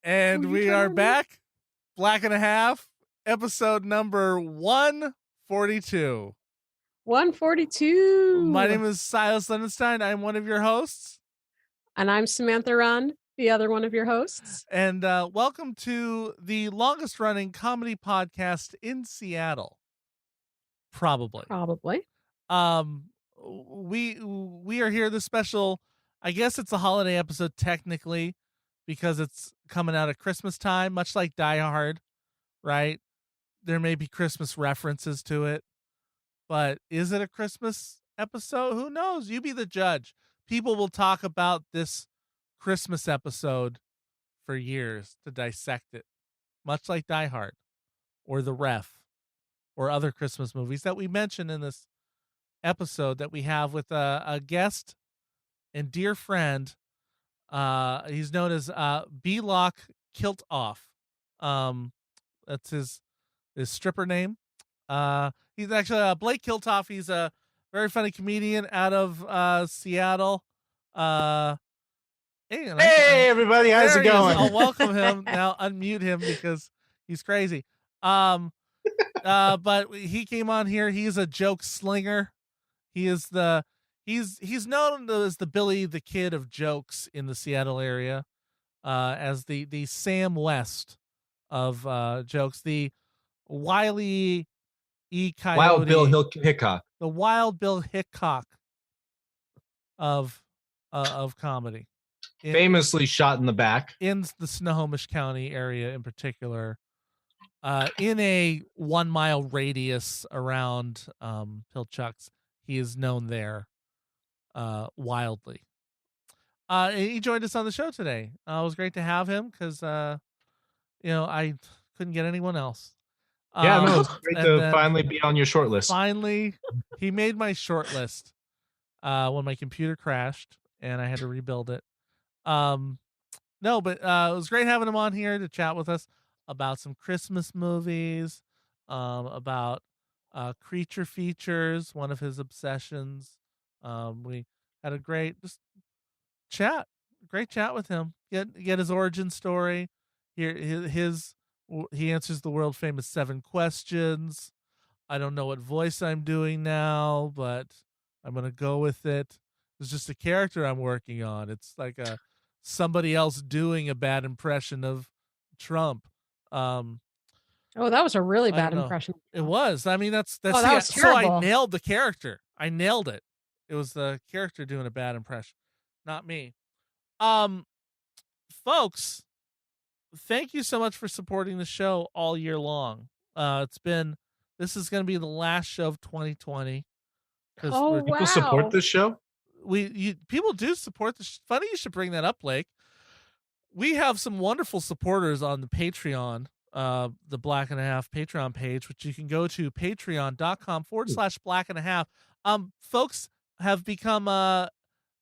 And we are back. Black and a Half, episode number 142. 142. My name is Silas Lindenstein. I'm one of your hosts. And I'm Samantha Run, the other one of your hosts. And welcome to the longest running comedy podcast in Seattle. Probably. We are here this special, I guess it's a holiday episode technically, because it's coming out at Christmas time, much like Die Hard, right? There may be Christmas references to it, but is it a Christmas episode? Who knows? You be the judge. People will talk about this Christmas episode for years to dissect it, much like Die Hard or The Ref or other Christmas movies that we mentioned in this episode that we have with a guest and dear friend. He's known as B-Lock Kiltoff. That's his stripper name. He's actually Blake Kiltoff. He's a very funny comedian out of Seattle. Hey, everybody, how's it going? I'll welcome him. Now unmute him because he's crazy. But he came on here. He's a joke slinger. He is he's known as the Billy the Kid of jokes in the Seattle area, as the Sam West of jokes, the Wile E. Coyote, Wild Bill Hickok, the Wild Bill Hickok of comedy, famously shot in the back in the Snohomish County area in particular, in a 1 mile radius around Pilchucks. He is known there wildly. He joined us on the show today. It was great to have him because I couldn't get anyone else. No, it's great to finally be on your short list. Finally, he made my short list when my computer crashed and I had to rebuild it. But it was great having him on here to chat with us about some Christmas movies, about creature features, one of his obsessions. We had a great chat with him. Get his origin story. He answers the world famous 7 questions. I don't know what voice I'm doing now, but I'm gonna go with it. It's just a character I'm working on. It's like somebody else doing a bad impression of Trump. That was a really bad impression. It was. I mean, that's that was so terrible. I nailed the character. I nailed it. It was the character doing a bad impression, not me. Folks, thank you so much for supporting the show all year long. This is going to be the last show of 2020. People support this show? People do support this. Funny you should bring that up, Blake. We have some wonderful supporters on the Patreon, the Black and a Half Patreon page, which you can go to patreon.com/blackandahaf. Folks have become,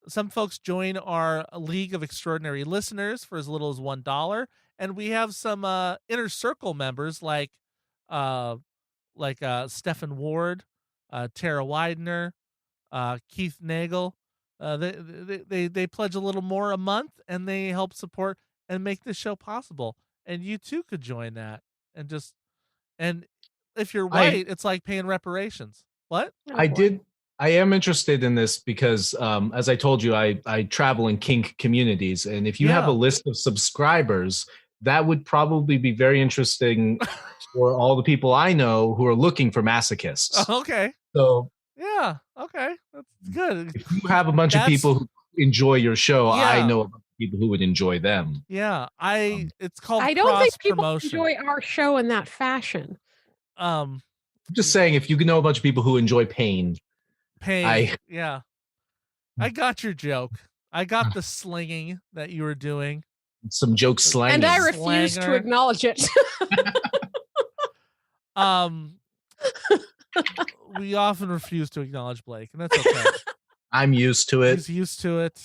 some folks join our League of Extraordinary Listeners for as little as $1. And we have some inner circle members like Stephen Ward, Tara Widener, Keith Nagel. They pledge a little more a month and they help support and make this show possible. And you too could join that and if you're white, it's like paying reparations. What? I am interested in this because, as I told you, I travel in kink communities. And if you have a list of subscribers, that would probably be very interesting for all the people I know who are looking for masochists. Okay. So yeah. Okay. That's good. If you have a bunch of people who enjoy your show, I know a bunch of people who would enjoy them. Yeah. It's called I don't think people promotion. enjoy our show in that fashion. I'm just saying, if you know a bunch of people who enjoy pain. I got your joke. I got the slinging that you were doing. Some joke slang. And I refuse to acknowledge it. We often refuse to acknowledge Blake, and that's okay. I'm used to it. He's used to it.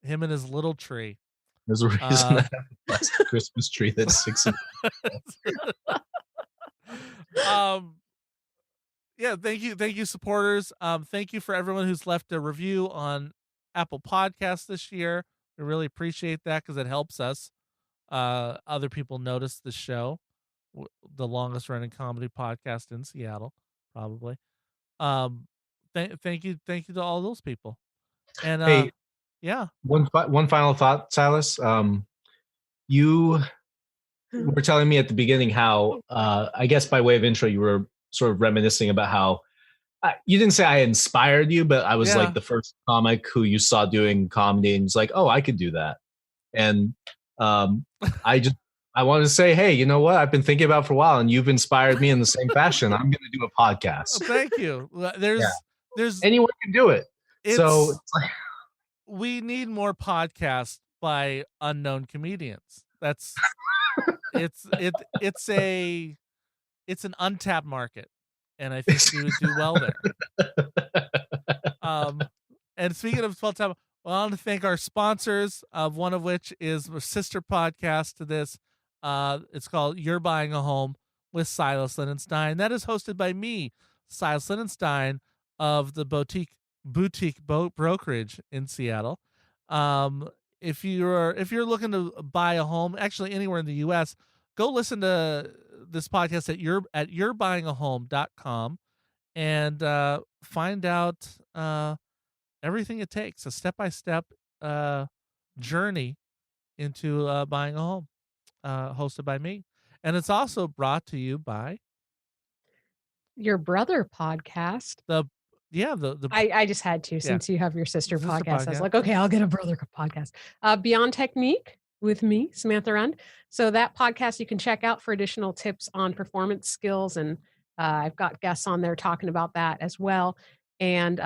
Him and his little tree. There's a reason I have a Christmas tree that's 6 thank you, supporters. Thank you for everyone who's left a review on Apple Podcasts this year. We really appreciate that because it helps us other people notice the show, the longest running comedy podcast in Seattle, probably. Thank you to all those people. And Hey, yeah, one final thought, Silas. You were telling me at the beginning how, I guess by way of intro, you were sort of reminiscing about how you didn't say I inspired you, but I was like the first comic who you saw doing comedy, and it's like, oh, I could do that. And I wanted to say, hey, you know what? I've been thinking about it for a while, and you've inspired me in the same fashion. I'm going to do a podcast. Thank you. There's anyone can do it. So it's like, we need more podcasts by unknown comedians. That's it's an untapped market, and I think we would do well there. And speaking of 12 time, I want to thank our sponsors, one of which is a sister podcast to this. It's called You're Buying a Home with Silas Lindenstein. That is hosted by me, Silas Lindenstein of the boutique brokerage in Seattle. If you're looking to buy a home, actually anywhere in the U.S., go listen to this podcast at yourbuyingahome.com and find out everything it takes, a step-by-step journey into buying a home, hosted by me. And it's also brought to you by your brother podcast. I just had to, since you have your sister podcast. I was like, yeah. okay, I'll get a brother podcast. Beyond Technique with me, Samantha Rund. So that podcast you can check out for additional tips on performance skills. And I've got guests on there talking about that as well. And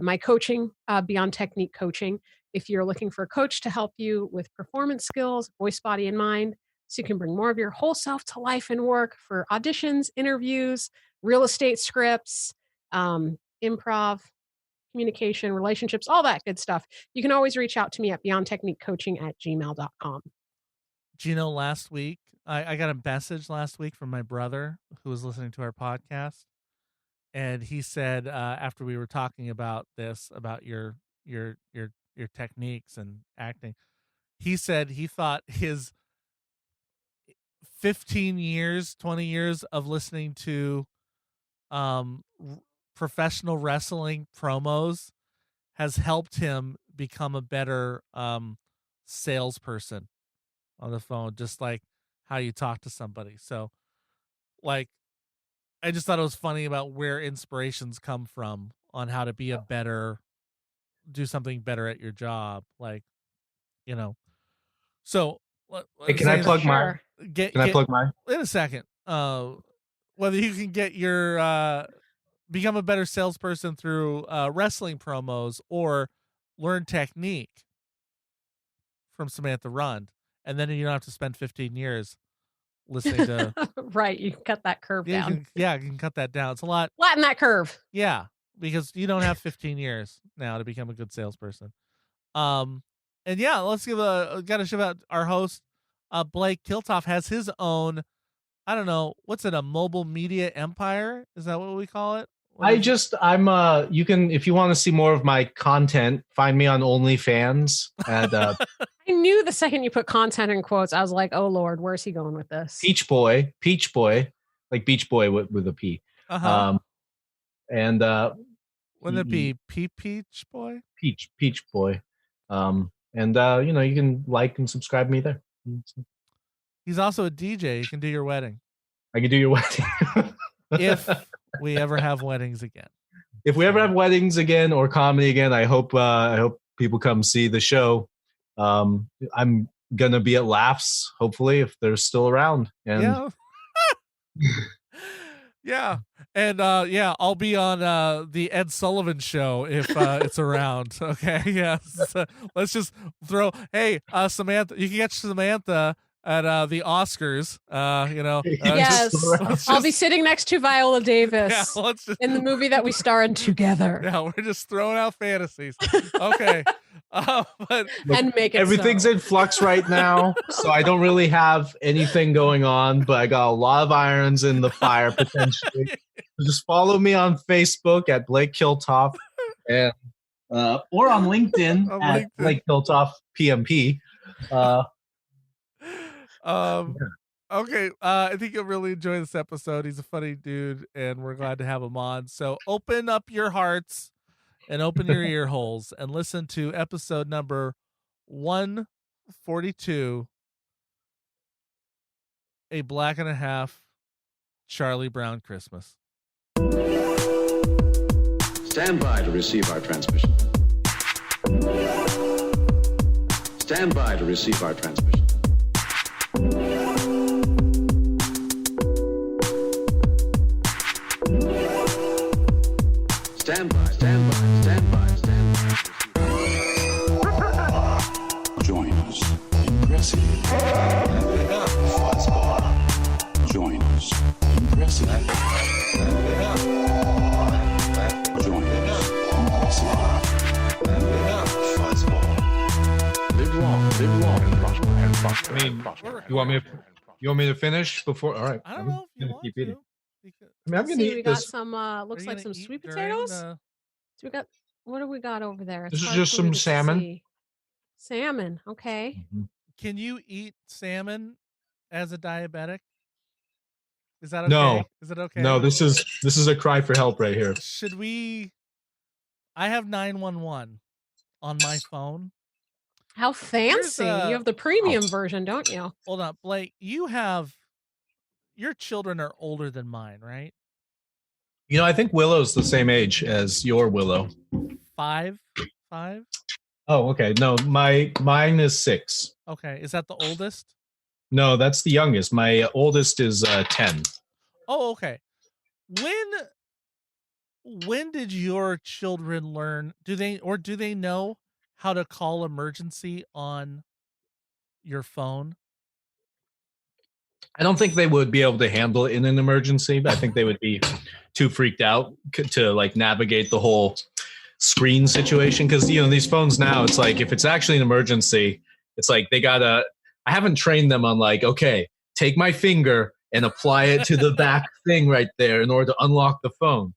my coaching, Beyond Technique Coaching, if you're looking for a coach to help you with performance skills, voice, body, and mind, so you can bring more of your whole self to life and work for auditions, interviews, real estate scripts, improv, communication, relationships, all that good stuff. You can always reach out to me at beyondtechniquecoaching@gmail.com. Do you know, last week, I got a message last week from my brother who was listening to our podcast. And he said, after we were talking about this, about your techniques and acting, he said he thought his 15 years, 20 years of listening to professional wrestling promos has helped him become a better salesperson on the phone, just like how you talk to somebody. So, like, I just thought it was funny about where inspirations come from on how to be do something better at your job. Like, so hey, can I plug mine? I plug mine? In a second. Whether you can get your, become a better salesperson through wrestling promos or learn technique from Samantha Rund. And then you don't have to spend 15 years listening to right, you can cut that curve down. You can cut that down. It's a lot. Flatten that curve. Yeah, because you don't have 15 years now to become a good salesperson. And yeah, let's gotta shout out our host. Blake Kiltoff has his own, I don't know, what's it, a mobile media empire? Is that what we call it? You can, if you want to see more of my content, find me on OnlyFans at I knew the second you put content in quotes, I was like, oh Lord, where's he going with this? Peach Boy, like Beach Boy with a P. And wouldn't it be Peach Boy? Peach Boy. And you can like and subscribe to me there. He's also a DJ. He can do your wedding. I can do your wedding. If we ever have weddings again. If we ever have weddings again or comedy again, I hope people come see the show. I'm gonna be at Laughs, hopefully, if they're still around. And yeah. And I'll be on the Ed Sullivan show if it's around. Okay, yeah. So let's just throw. Hey, Samantha, you can catch Samantha at the Oscars. Yes, I'll be sitting next to Viola Davis in the movie that we star in together. Yeah, we're just throwing out fantasies. Okay. But and make it everything's in flux right now, so I don't really have anything going on, but I got a lot of irons in the fire potentially. So just follow me on Facebook at Blake Kiltoff, and or on LinkedIn at Blake Kiltoff PMP. Um, okay. I think you'll really enjoy this episode. He's a funny dude, and we're glad to have him on. So open up your hearts and open your ear holes and listen to episode number 142, A Black and a Half Charlie Brown Christmas. Stand by to receive our transmission. Stand by to receive our transmission. Stand by, stand by, stand by, stand by. Join us. Impressive. Fuzzball. Join us. Impressive. Join us. Impressive. Fuzzball. Live long and prosper and prosper. I mean, and prosper. you want me to finish before? All right. I don't know if you gonna want keep to. eating. because- I mean, I'm gonna See, we eat got this. some Are looks you like gonna some eat sweet during potatoes. the- So we got, what do we got over there? It's This is hard just for me some to salmon. see. Salmon, okay. Can you eat salmon as a diabetic? Is that okay? No. Is it okay? No, this is a cry for help right here. Should we? I have 911 on my phone. How fancy. You have the premium version, don't you? Hold on, Blake. Your children are older than mine, right? You know, I think Willow's the same age as your Willow. 5. Oh, okay. No, mine is 6. Okay, is that the oldest? No, that's the youngest. My oldest is 10. Oh, okay. When did your children learn? Do they know how to call emergency on your phone? I don't think they would be able to handle it in an emergency, but I think they would be too freaked out to like navigate the whole screen situation. Because these phones now, it's like if it's actually an emergency, it's like I haven't trained them on like, okay, take my finger and apply it to the back thing right there in order to unlock the phone.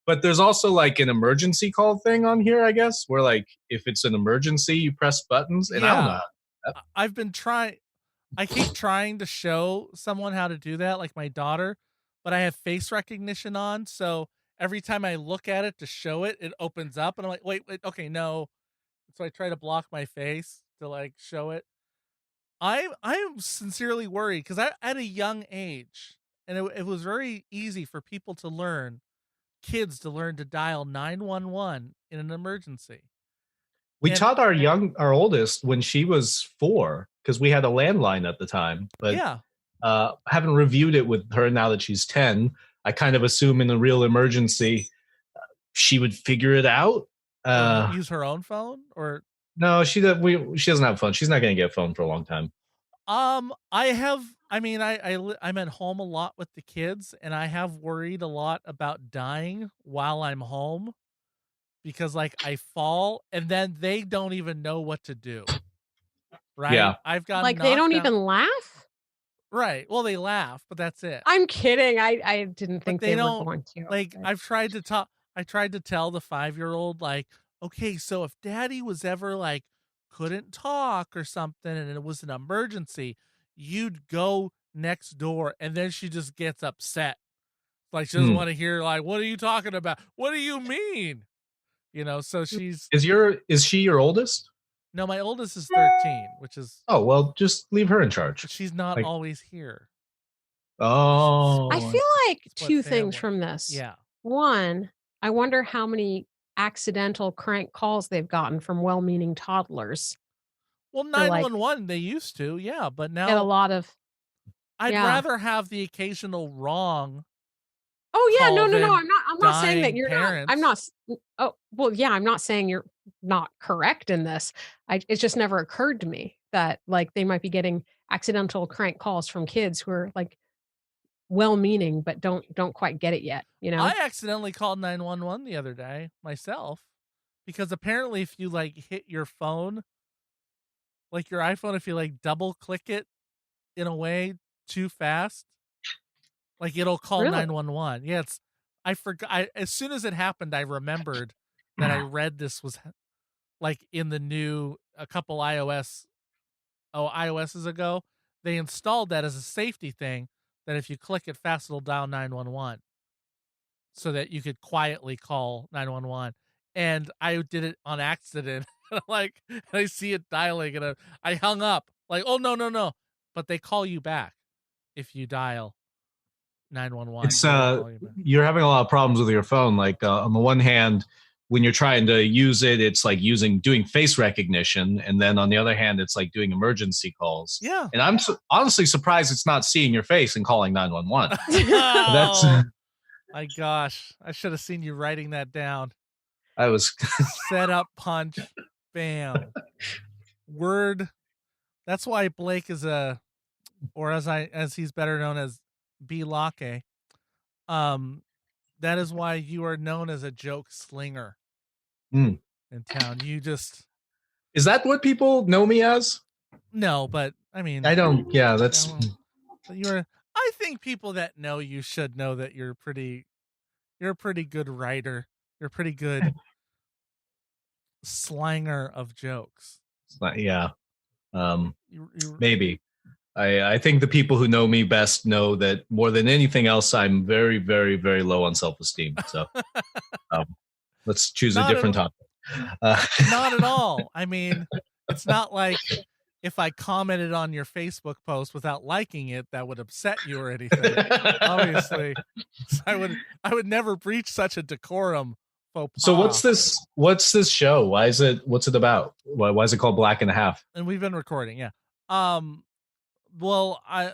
But there's also like an emergency call thing on here, I guess, where like if it's an emergency, you press buttons. And I don't know. I've been trying. I keep trying to show someone how to do that, like my daughter, but I have face recognition on, so every time I look at it to show it, it opens up, and I'm like, wait, okay, no. So I try to block my face to like show it. I'm sincerely worried because at a young age, and it was very easy for people to learn, kids to learn to dial 911 in an emergency. We taught our oldest when she was 4 because we had a landline at the time. But yeah, haven't reviewed it with her now that she's 10. I kind of assume in a real emergency, she would figure it out. Use her own phone or no? She doesn't have a phone. She's not going to get a phone for a long time. I'm at home a lot with the kids, and I have worried a lot about dying while I'm home. Because like I fall and then they don't even know what to do. Right? Yeah. I've got like they don't even laugh? Right. Well, they laugh, but that's it. I'm kidding. I didn't think they were going to. Like I tried to tell the 5-year-old like, okay, so if daddy was ever like couldn't talk or something and it was an emergency, you'd go next door, and then she just gets upset. Like she doesn't want to hear like, what are you talking about? What do you mean? So she's... Is she your oldest? No, my oldest is 13, which is... Oh, well, just leave her in charge. But she's not always here. Oh. I feel like two things from this. Yeah. One, I wonder how many accidental crank calls they've gotten from well-meaning toddlers. Well, 911, they used to, yeah, but now... Get a lot of... I'd rather have the occasional wrong... Oh yeah, no. I'm not saying that you're parents. not. I'm not. Oh well, yeah. I'm not saying you're not correct in this. It just never occurred to me that like they might be getting accidental crank calls from kids who are like well-meaning but don't quite get it yet. I accidentally called 911 the other day myself because apparently if you like hit your phone, like your iPhone, if you like double click it in a way too fast. Like it'll call 911. Yeah, I forgot. As soon as it happened, I remembered that I read this was like in the new a couple iOSs ago they installed that as a safety thing, that if you click it fast, it'll dial 911 so that you could quietly call 911. And I did it on accident. Like, I see it dialing, and I hung up. Like, oh, no. But they call you back if you dial 911. It's They will call you back. you're having a lot of problems with your phone. Like on the one hand, when you're trying to use it, it's like doing face recognition, and then on the other hand, it's like doing emergency calls. Yeah. And I'm honestly surprised it's not seeing your face and calling 911. That's Oh, my gosh. I should have seen you writing that down. I was Set up, punch, bam. Word. That's why Blake is or as he's better known as B Lake. That is why you are known as a joke slinger in town. You just Is that what people know me as? no, but I mean, I don't. Yeah, that's. but I think people that know you should know that you're a pretty good writer. You're a pretty good slanger of jokes. Yeah. You Maybe. I think the people who know me best know that more than anything else, I'm very, very, very low on self-esteem. So let's choose a different topic. Not at all. I mean, it's not like if I commented on your Facebook post without liking it, that would upset you or anything. Obviously, so I would never breach such a decorum. Faux pas. So what's this show? What's it about? Why is it called Black and a Half? And we've been recording, yeah. Well, I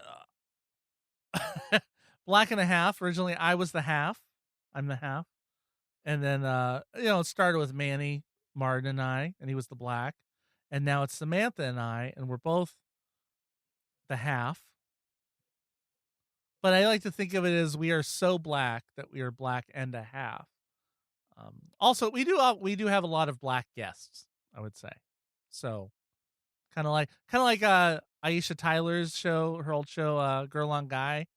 Black and a Half. Originally, I was the half. I'm the half. And then, it started with Manny Martin and I, and he was the black. And now it's Samantha and I, and we're both the half. But I like to think of it as we are so black that we are black and a half. Also, we do have a lot of black guests, I would say. So, kind of like Aisha Tyler's show, her old show, Girl on Guy.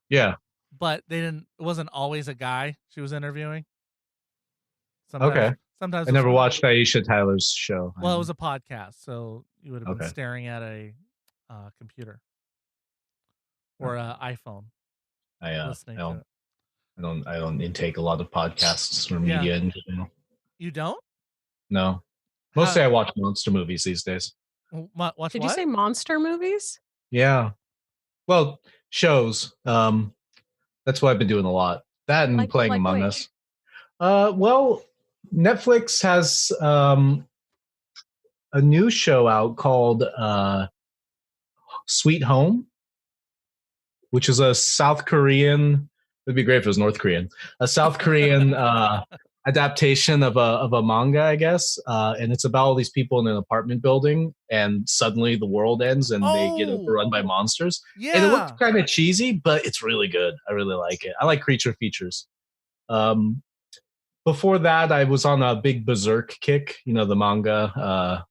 Yeah. But it wasn't always a guy she was interviewing. Sometimes I never watched Aisha Tyler's show. Well, it was a podcast, so you would have been staring at a computer or an iPhone. Listening to it. I don't intake a lot of podcasts or media in general. You don't? No. Mostly I watch monster movies these days. Did you say monster movies? Yeah. Well, shows. That's what I've been doing a lot. That and playing Among Us. Well, Netflix has a new show out called Sweet Home, which is a South Korean. It'd be great if it was North Korean. A South Korean adaptation of a manga, I guess. And it's about all these people in an apartment building, and suddenly the world ends and they get overrun by monsters. Yeah. And it looks kind of cheesy, but it's really good. I really like it. I like creature features. Before that, I was on a big Berserk kick. The manga,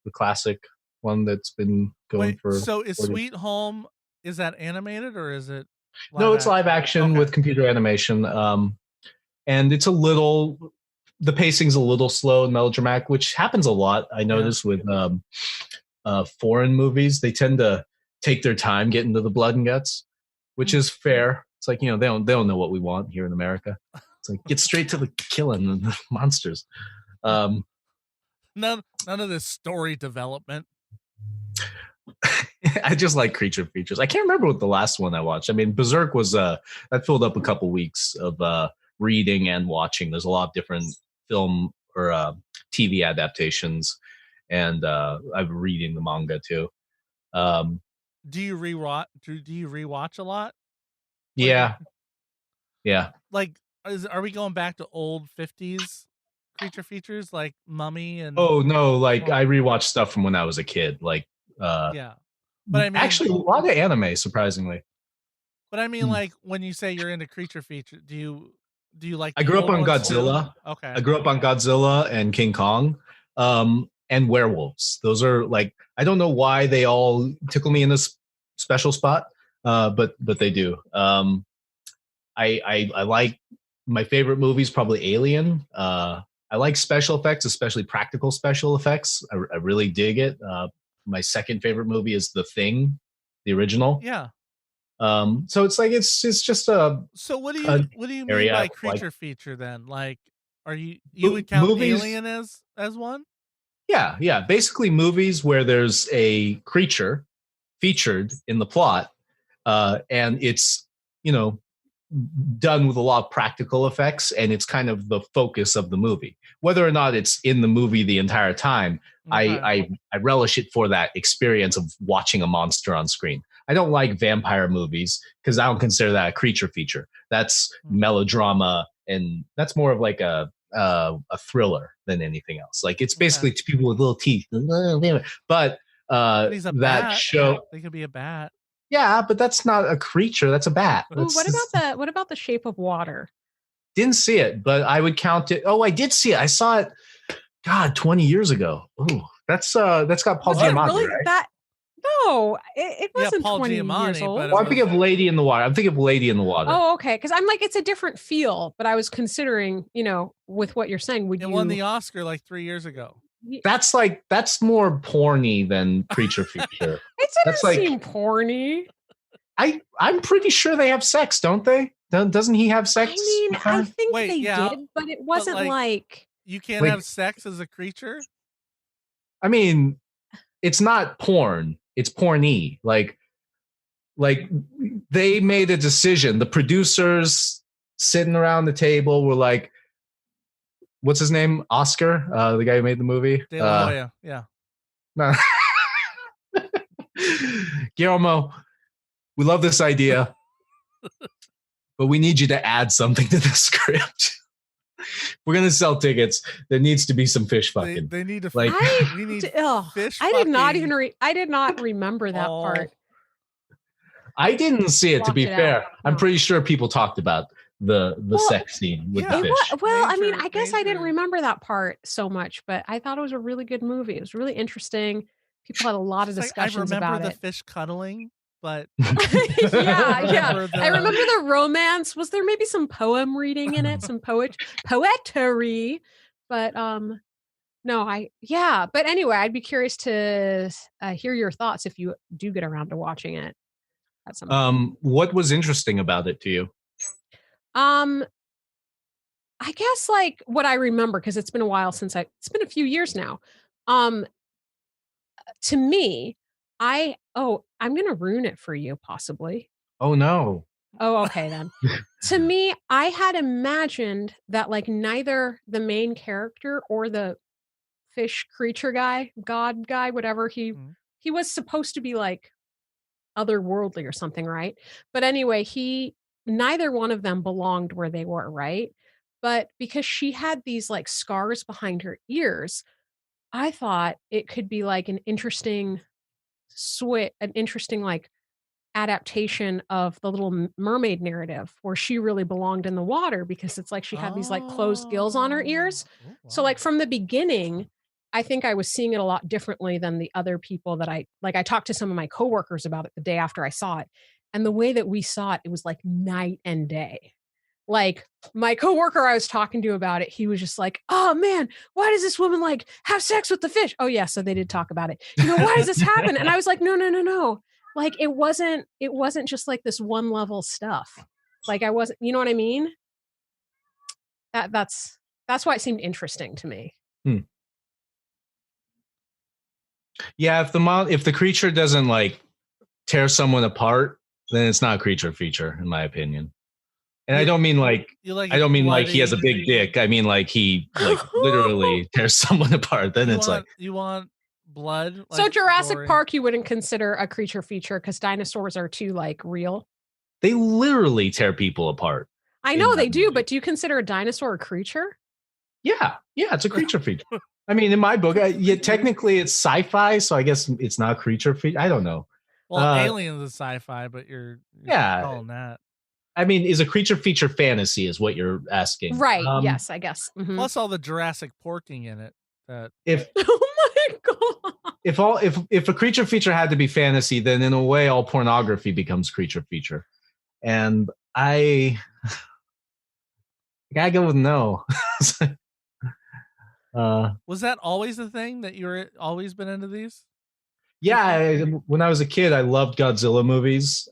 the classic one that's been going for. So is Sweet Home, is that animated or is it? No, it's live action with computer animation. And it's the pacing's a little slow and melodramatic, which happens a lot. I notice with foreign movies, they tend to take their time getting to the blood and guts, which is fair. It's like, they don't know what we want here in America. It's like, get straight to the killing and the monsters. None of this story development. I just like creature features. I can't remember what the last one I watched. I mean, Berserk was that filled up a couple weeks of reading and watching. There's a lot of different film or TV adaptations, and I'm reading the manga too. Do you rewatch? Do you rewatch a lot? Yeah. Like, are we going back to old 50s creature features like Mummy and? Oh no! Like I rewatch stuff from when I was a kid. Like yeah, but I mean, actually, a lot of anime, surprisingly. But I mean, like when you say you're into creature feature, do you like? I grew up on Godzilla. Too? Okay. I grew up on Godzilla and King Kong, and werewolves. Those are like, I don't know why they all tickle me in this special spot, but they do. I like, my favorite movie is probably Alien. I like special effects, especially practical special effects. I really dig it. My second favorite movie is The Thing. the original. Yeah. So it's like it's just a. So what do you mean area by of, creature like, feature then? Like, are you would count movies- Alien as one? Yeah. Basically, movies where there's a creature featured in the plot, and it's done with a lot of practical effects, and it's kind of the focus of the movie. Whether or not it's in the movie the entire time, Okay. I relish it for that experience of watching a monster on screen. I don't like vampire movies because I don't consider that a creature feature. That's melodrama, and that's more of like a thriller than anything else. Like it's basically two people with little teeth. But He's a that bat. show, They could be a bat. yeah, but that's not a creature. That's a bat. Ooh, what about the Shape of Water? Didn't see it, but I would count it. Oh, I did see it. I saw it. God, 20 years ago. Oh, that's got Paul Was it Giamatti, really right? that? No, it wasn't Paul 20 Giamatti, years old. but Well, I'm thinking of Lady in the Water. Oh, okay. Because I'm like, it's a different feel, but I was considering, with what you're saying, would It you won the Oscar like 3 years ago. That's more porny than creature feature. It That's doesn't like- seem porny. I'm pretty sure they have sex, don't they? Doesn't he have sex? I mean, I think Wait, they yeah, did, but it wasn't like You can't Like- have sex as a creature? I mean, it's not porn. It's porny. Like they made a decision. The producers sitting around the table were like, what's his name? Oscar, the guy who made the movie. De La Hoya. Yeah. No. Guillermo, we love this idea, but we need you to add something to the script. We're gonna sell tickets. There needs to be some fish fucking. They need to Like- we need fish I did not fucking even I did not remember that all- part. I didn't see it, to be Blocked it fair. out. I'm No. pretty sure people talked about the sex scene with yeah. the It fish. was, I mean, Major- I guess I didn't major- remember that part so much, but I thought it was a really good movie. It was really interesting. People had a lot of It's like, I discussions remember about the it. fish cuddling, but yeah. remember I remember the romance. Was there maybe some poem reading in it, some poetry? But no, but anyway, I'd be curious to hear your thoughts if you do get around to watching it. At some point. What was interesting about it to you? I guess like what I remember, because it's been a while since it's been a few years now. To me, I'm gonna ruin it for you possibly. Oh no. Oh, okay then. To me, I had imagined that like neither the main character or the fish creature guy, god guy, whatever he was supposed to be like otherworldly or something, right? But anyway, neither one of them belonged where they were, right? But because she had these like scars behind her ears, I thought it could be like an interesting like adaptation of the Little Mermaid narrative where she really belonged in the water because it's like she had these like closed gills on her ears. Oh, So like from the beginning, I think I was seeing it a lot differently than the other people that I talked to some of my coworkers about it the day after I saw it. And the way that we saw it, it was like night and day. Like my coworker I was talking to about it, he was just like, oh man, why does this woman like have sex with the fish? Oh yeah, so they did talk about it. Why does this happen? And I was like, no. Like it wasn't just like this one level stuff. Like I wasn't, you know what I mean? That's why it seemed interesting to me. Yeah, if the creature doesn't like tear someone apart, then it's not a creature feature, in my opinion. And I don't mean like I I don't mean like he has a big dick. I mean like he like literally tears someone apart. Then it's like you want blood. So like, Jurassic gory? Park you wouldn't consider a creature feature because dinosaurs are too like real. they literally tear people apart. I know In they that do, movie. but do you consider a dinosaur a creature? Yeah, it's a creature feature. I mean, in my book, technically it's sci-fi, so I guess it's not a creature feature. I don't know. Well, Aliens is sci-fi, but you're Yeah. calling that. I mean, is a creature feature fantasy is what you're asking. Right. Yes, I guess. Mhm. Plus all the Jurassic porking in it. That If Oh my god. if a creature feature had to be fantasy, then in a way all pornography becomes creature feature. And I gotta go with no. was that always the thing that you were always been into these? Yeah, when I was a kid, I loved Godzilla movies.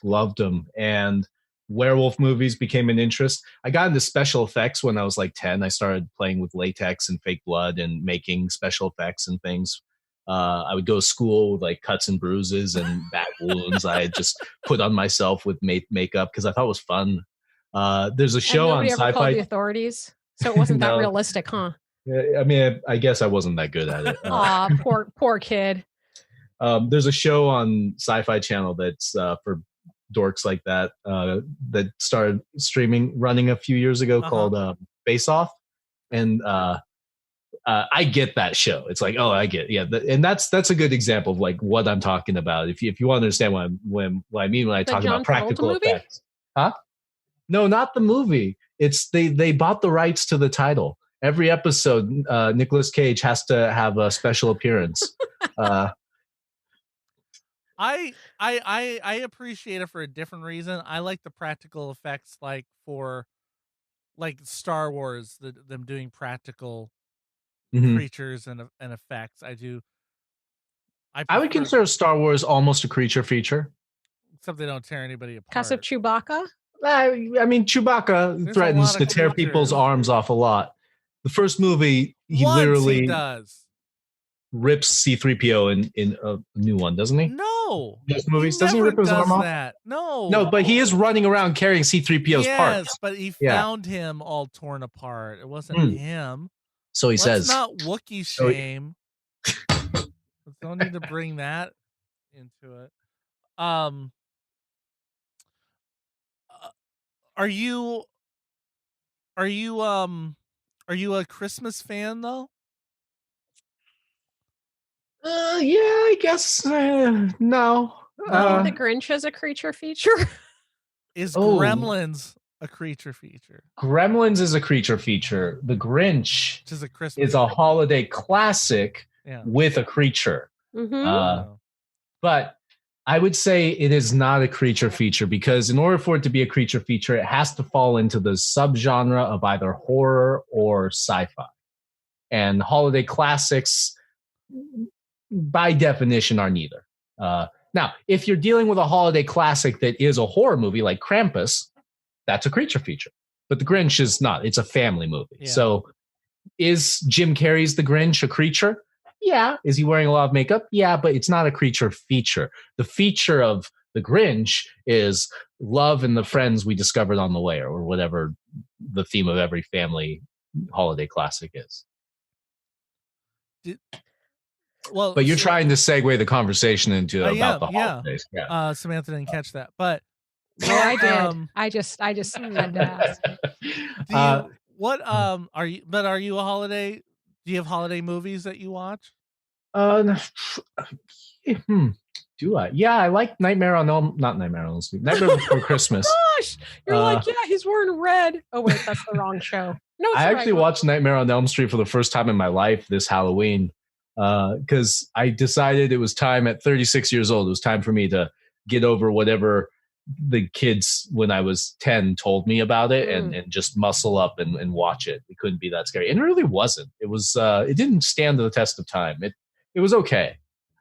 Loved them, and werewolf movies became an interest. I got into special effects when I was like 10. I started playing with latex and fake blood and making special effects and things. I would go to school with like cuts and bruises and bat wounds I had just put on myself with makeup because I thought it was fun. There's a show on nobody ever called the Sci-Fi. authorities, so it wasn't that No. realistic, huh? I mean, I guess I wasn't that good at it. Aw, poor kid. There's a show on Sci-Fi Channel that's for dorks like that that started running a few years ago called Face Off, and I get that show. It's like, oh, I get, yeah, and that's a good example of like what I'm talking about. If you want to understand what I mean when I talk about practical effects, huh? No, not the movie. It's they bought the rights to the title. Every episode, Nicolas Cage has to have a special appearance. I appreciate it for a different reason. I like the practical effects, like for like Star Wars, them doing practical creatures and effects. I do. I would consider Star Wars almost a creature feature, except they don't tear anybody apart. Because of Chewbacca. I mean, Chewbacca threatens to tear people's arms off a lot. The first movie, he literally does. Rips C-3PO in a new one, doesn't he? No. Those movies, doesn't he rip his arm off? That. No, but he is running around carrying C-3PO's parts. Yes, but he found him all torn apart. It wasn't him. So he says. Let's not Wookiee shame. Don't need to bring that into it. Are you a Christmas fan though? Yeah, I guess no. The Grinch is a creature feature. Is Gremlins a creature feature? Gremlins is a creature feature. The Grinch is a Christmas is a holiday classic with a creature. Mm-hmm. But I would say it is not a creature feature because in order for it to be a creature feature, it has to fall into the subgenre of either horror or sci-fi. And holiday classics, by definition, are neither. Now, if you're dealing with a holiday classic that is a horror movie like Krampus, that's a creature feature. But The Grinch is not. It's a family movie. Yeah. So is Jim Carrey's The Grinch a creature? Yeah. Is he wearing a lot of makeup? Yeah, but it's not a creature feature. The feature of The Grinch is love and the friends we discovered on the way, or whatever the theme of every family holiday classic is. But you're trying to segue the conversation into about the holidays. Yeah. Samantha didn't catch that, but I did. I just had to ask. Are you a holiday? Do you have holiday movies that you watch? Do I? Yeah, I like Nightmare Before Christmas. Gosh, you're like, yeah, he's wearing red. Oh wait, that's the wrong show. No, I actually watched Nightmare on Elm Street for the first time in my life this Halloween because I decided it was time at 36 years old. It was time for me to get over whatever the kids when I was 10 told me about it and just muscle up and watch it. It couldn't be that scary. And it really wasn't. It was it didn't stand the test of time. It was okay.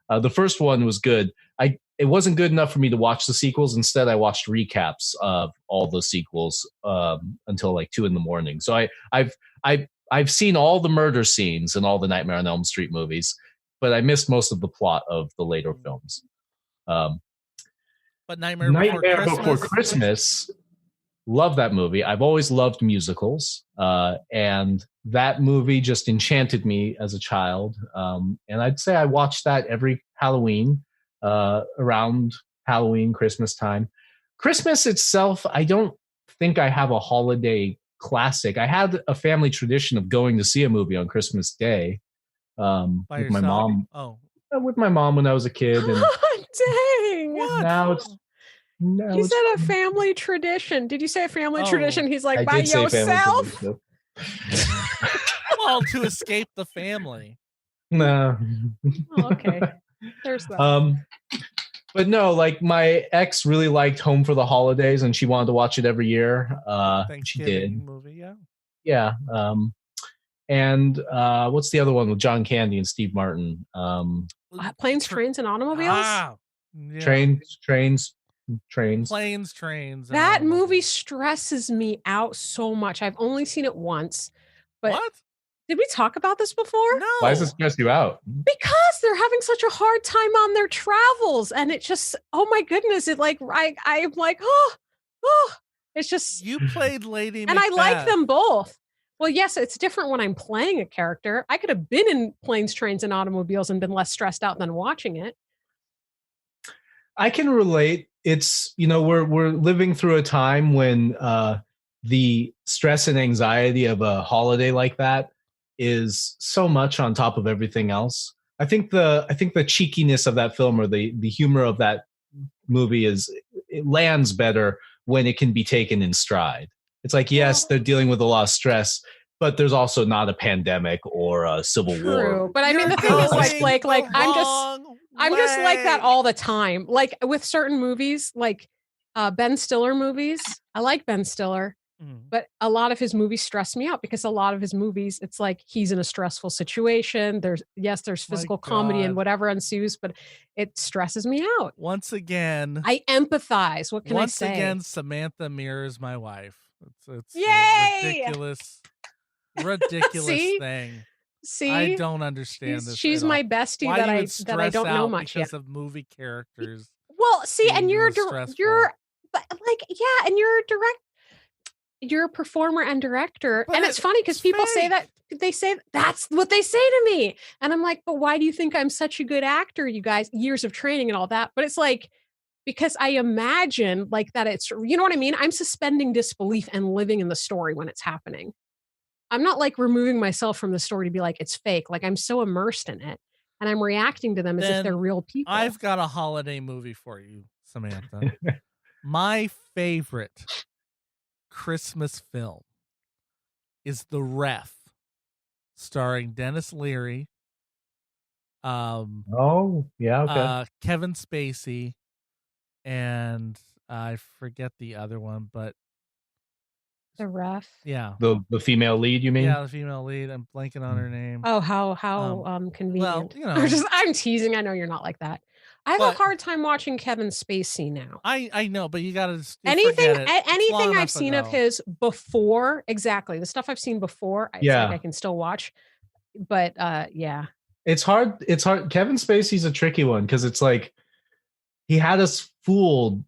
The first one was good. It wasn't good enough for me to watch the sequels. Instead, I watched recaps of all the sequels until like 2 a.m. So I've seen all the murder scenes in all the Nightmare on Elm Street movies, but I missed most of the plot of the later films. But Nightmare Before Christmas, love that movie. I've always loved musicals, and that movie just enchanted me as a child. And I'd say I watched that every Halloween, around Halloween, Christmas time. Christmas itself, I don't think I have a holiday classic. I had a family tradition of going to see a movie on Christmas Day with my mom. Oh, with my mom when I was a kid. And dang! What? Now he said a family tradition. Did you say a family tradition? He's like, by yourself? Well, to escape the family. No. Oh, okay. There's that. But no, like my ex really liked Home for the Holidays and she wanted to watch it every year. She did. Movie, yeah. Yeah. and what's the other one with John Candy and Steve Martin? Planes, Trains, and Automobiles. Yeah. Trains. Planes, trains. And That movie automobiles. stresses me out so much. I've only seen it once, but What? did we talk about this before? No. Why does it stress you out? Because they're having such a hard time on their travels, and it just, oh my goodness, it like I'm like, oh, it's just. You played Lady and Macbeth. I like them both. Well, yes, it's different when I'm playing a character. I could have been in Planes, Trains, and Automobiles and been less stressed out than watching it. I can relate. It's, we're living through a time when the stress and anxiety of a holiday like that is so much on top of everything else. I think the cheekiness of that film, or the humor of that movie, it lands better when it can be taken in stride. It's like, yes, they're dealing with a lot of stress, but there's also not a pandemic or a civil war. But I mean, the thing is, like Blake, like I'm just like that all the time. Like with certain movies, like Ben Stiller movies. I like Ben Stiller, but a lot of his movies stress me out because a lot of his movies, it's like he's in a stressful situation. There's physical comedy and whatever ensues, but it stresses me out. Once again, I empathize. What can I say? Once again, Samantha mirrors my wife. It's Yay! a ridiculous thing. See, I don't understand this. She's my bestie. Why that do you I stress that I don't know out much because yet. of movie characters. Well, see, and you're a performer and director, But and it's funny because people say that that's what they say to me, and I'm like, but why do you think I'm such a good actor? You guys, years of training and all that, but it's like, because I imagine like that it's, you know what I mean? I'm suspending disbelief and living in the story when it's happening. I'm not like removing myself from the story to be like, it's fake. Like I'm so immersed in it and I'm reacting to them as if they're real people. I've got a holiday movie for you, Samantha. My favorite Christmas film is The Ref, starring Dennis Leary. Kevin Spacey, and I forget the other one, but The Ref. Yeah. The female lead, you mean? Yeah, the female lead. I'm blanking on her name. Oh, how convenient. Well, I'm teasing. I know you're not like that. I have a hard time watching Kevin Spacey now. I know, but you gotta anything I've seen of his before, exactly. The stuff I've seen before, I think I can still watch. But yeah. It's hard. Kevin Spacey's a tricky one because it's like he had us fooled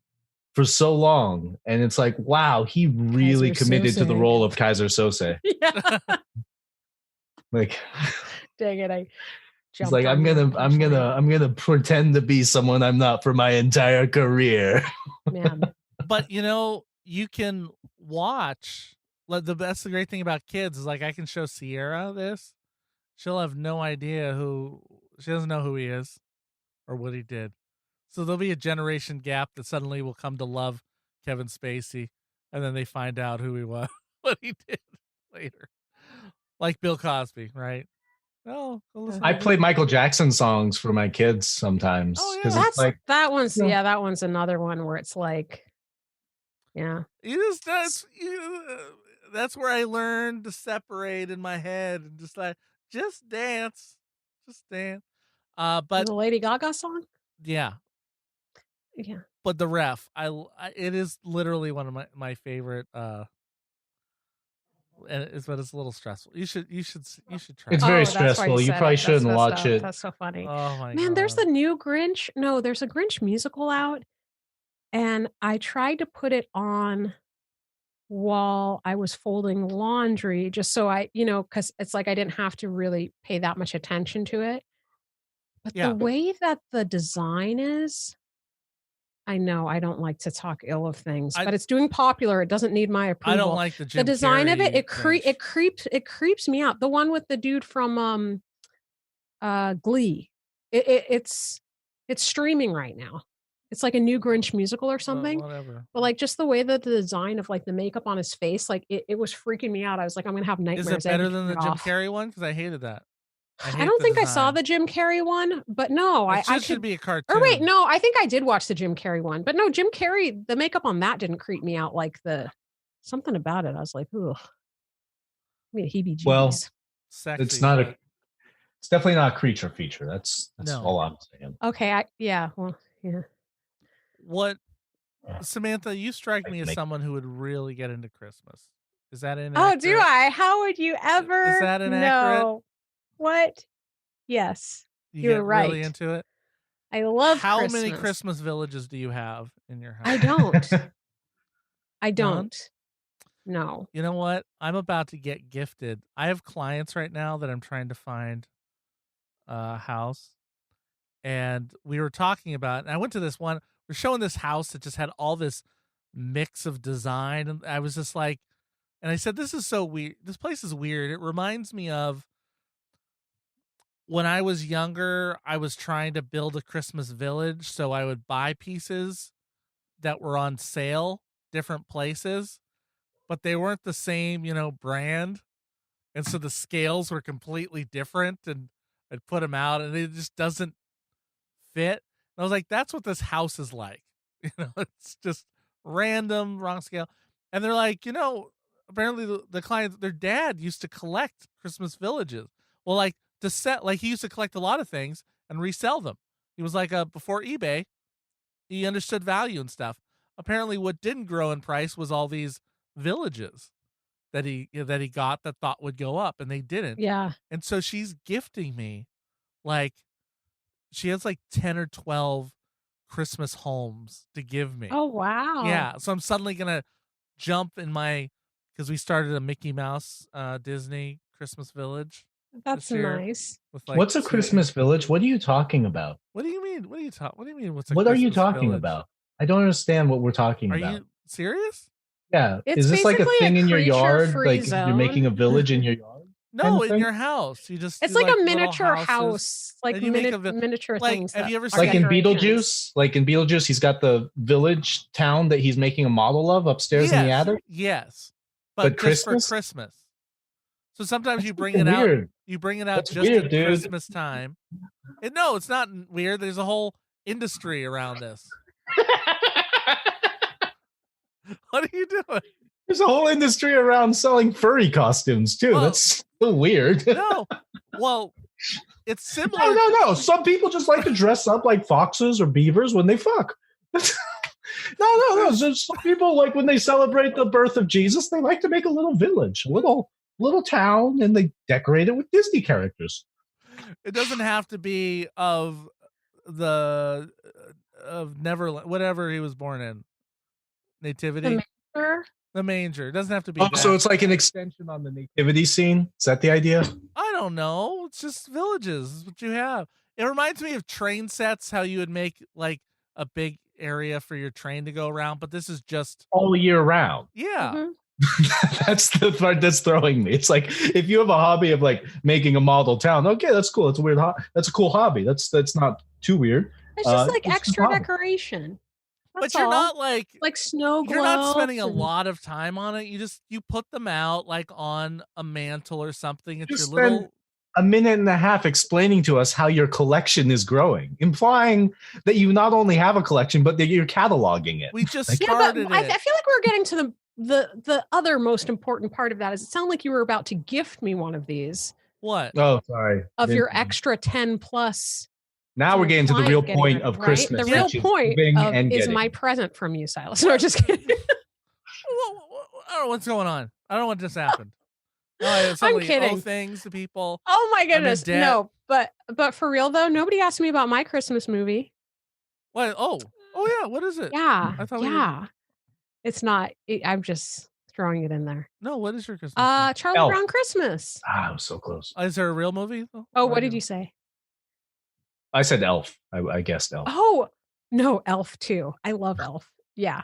for so long, and it's like, wow, he really committed to the role of Kaiser Sose. Yeah. Like, dang it, he's like, I'm gonna pretend to be someone I'm not for my entire career. Man. But you can watch. The great thing about kids is like I can show Sierra this. She'll have no idea she doesn't know who he is or what he did. So there'll be a generation gap that suddenly will come to love Kevin Spacey, and then they find out who he was, what he did later. Like Bill Cosby, right? Oh, I play Michael Jackson songs for my kids sometimes. Oh, yeah. It's like, that one's another one where it's like, yeah. That's where I learned to separate in my head and just dance. But the Lady Gaga song? Yeah. Yeah. But The Ref, it is literally one of my favorite but it's a little stressful. You should try. It's very stressful. You probably shouldn't watch it. That's so funny. Oh my man, God. There's the new Grinch. No, there's a Grinch musical out, and I tried to put it on while I was folding laundry, just so because it's like I didn't have to really pay that much attention to it. But the way that the design is, I know I don't like to talk ill of things, but it's doing popular. It doesn't need my approval. I don't like the Jim design Carrey of it. It creeps me out. The one with the dude from Glee. It's streaming right now. It's like a new Grinch musical or something. Whatever. But like just the way that the design of like the makeup on his face, like it was freaking me out. I was like, I'm gonna have nightmares. Is it better than the Jim Carrey one? Because I hated that. I don't think I saw the Jim Carrey one, but no, I should be a cartoon. Or wait, no, I think I did watch the Jim Carrey one, but no, Jim Carrey, the makeup on that didn't creep me out like something about it. I was like, ugh. I mean, heebie-jeebies. Well, sexy. It's not a. It's definitely not a creature feature. That's No. all I'm saying. Okay. Yeah. What, Samantha? You strike me as Make- someone who would really get into Christmas. Is that inaccurate? Oh, do I? How would you ever? Is that inaccurate? No. What? Yes. You're You're right. really into it. I love How Christmas. many Christmas villages do you have in your house? I don't. I None? don't. No. You know what? I'm about to get gifted. I have clients right now that I'm trying to find a house. And we were talking about, and I went to this one, we're showing this house that just had all this mix of design. And I was just like, and I said, this is so weird. This place is weird. It reminds me of when I was younger, I was trying to build a Christmas village. So I would buy pieces that were on sale, different places, but they weren't the same, brand. And so the scales were completely different, and I'd put them out and it just doesn't fit. And I was like, that's what this house is like. It's just random, wrong scale. And they're like, apparently the client, their dad used to collect Christmas villages. Well, like he used to collect a lot of things and resell them. He was like, before eBay, he understood value and stuff. Apparently what didn't grow in price was all these villages that he got that thought would go up, and they didn't. Yeah. And so she's gifting me, like, she has like 10 or 12 Christmas homes to give me. Oh, wow. Yeah. So I'm suddenly going to jump in because we started a Mickey Mouse Disney Christmas village. That's nice. With What's a Christmas village? What are you talking about? What do you mean? What do you mean? What are you talking about? I don't understand what we're talking about. Are you serious? Yeah. It's Is this like a basically thing a in your yard? creature-free Like zone. you're making a village in your yard? No, kind of in thing? your house. It's do like a little miniature houses, house, like and you make a miniature like, things. have that you ever are seen- Like in decorations. Beetlejuice? Like in Beetlejuice, he's got the village town that he's making a model of upstairs in the attic? Yes. But just Christmas? for Christmas. So sometimes you bring fucking it out. weird. You bring it out That's just weird, at dude. Christmas time. No, it's not weird. There's a whole industry around this. What are you doing? There's a whole industry around selling furry costumes too. Well, That's so weird. No. Well, it's similar. No. Some people just like to dress up like foxes or beavers when they fuck. No. So some people, like when they celebrate the birth of Jesus, they like to make a little village, a little town, and they decorate it with Disney characters. It doesn't have to be of Neverland, whatever he was born in. Nativity. The manger. It doesn't have to be. Oh, that. so it's like an extension on the nativity scene. Is that the idea? I don't know. It's just villages. It's what you have. It reminds me of train sets, how you would make like a big area for your train to go around, but this is just All year round. yeah. Mhm. That's the part that's throwing me. It's like if you have a hobby of like making a model town, okay, that's cool. It's a weird. That's a cool hobby. That's not too weird. It's just like it's extra fun. decoration. But That's you're all. not like snow globes. you're not spending a and- lot of time on it. You put them out like on a mantle or something. It's Just your little spend a minute and a half explaining to us how your collection is growing, implying that you not only have a collection, but that you're cataloging it. we just Like- Yeah, but started I it. feel like we're getting to the other most important part of that. Is it sounded like you were about to gift me one of these What? Oh, sorry. of your Didn't- extra 10 plus. Now we're getting to the client real getting point rid of right? Christmas. The real which is point giving of and is getting. my present from you, Silas. No, just kidding. I don't know what's going on. I don't know what just happened. No, I suddenly owe kidding. things to people. Oh my in goodness. debt. No, but for real though, nobody asked me about my Christmas movie. What? Oh yeah. What is it? Yeah. I thought we were- yeah. It's not. I'm just throwing it in there. No. What is your Christmas? movie? Charlie Elf. Brown Christmas. I was so close. Is there a real movie? though? Oh, Or what did no? you say? I said Elf. I guessed Elf. Oh, no, Elf too. I love Elf. Yeah.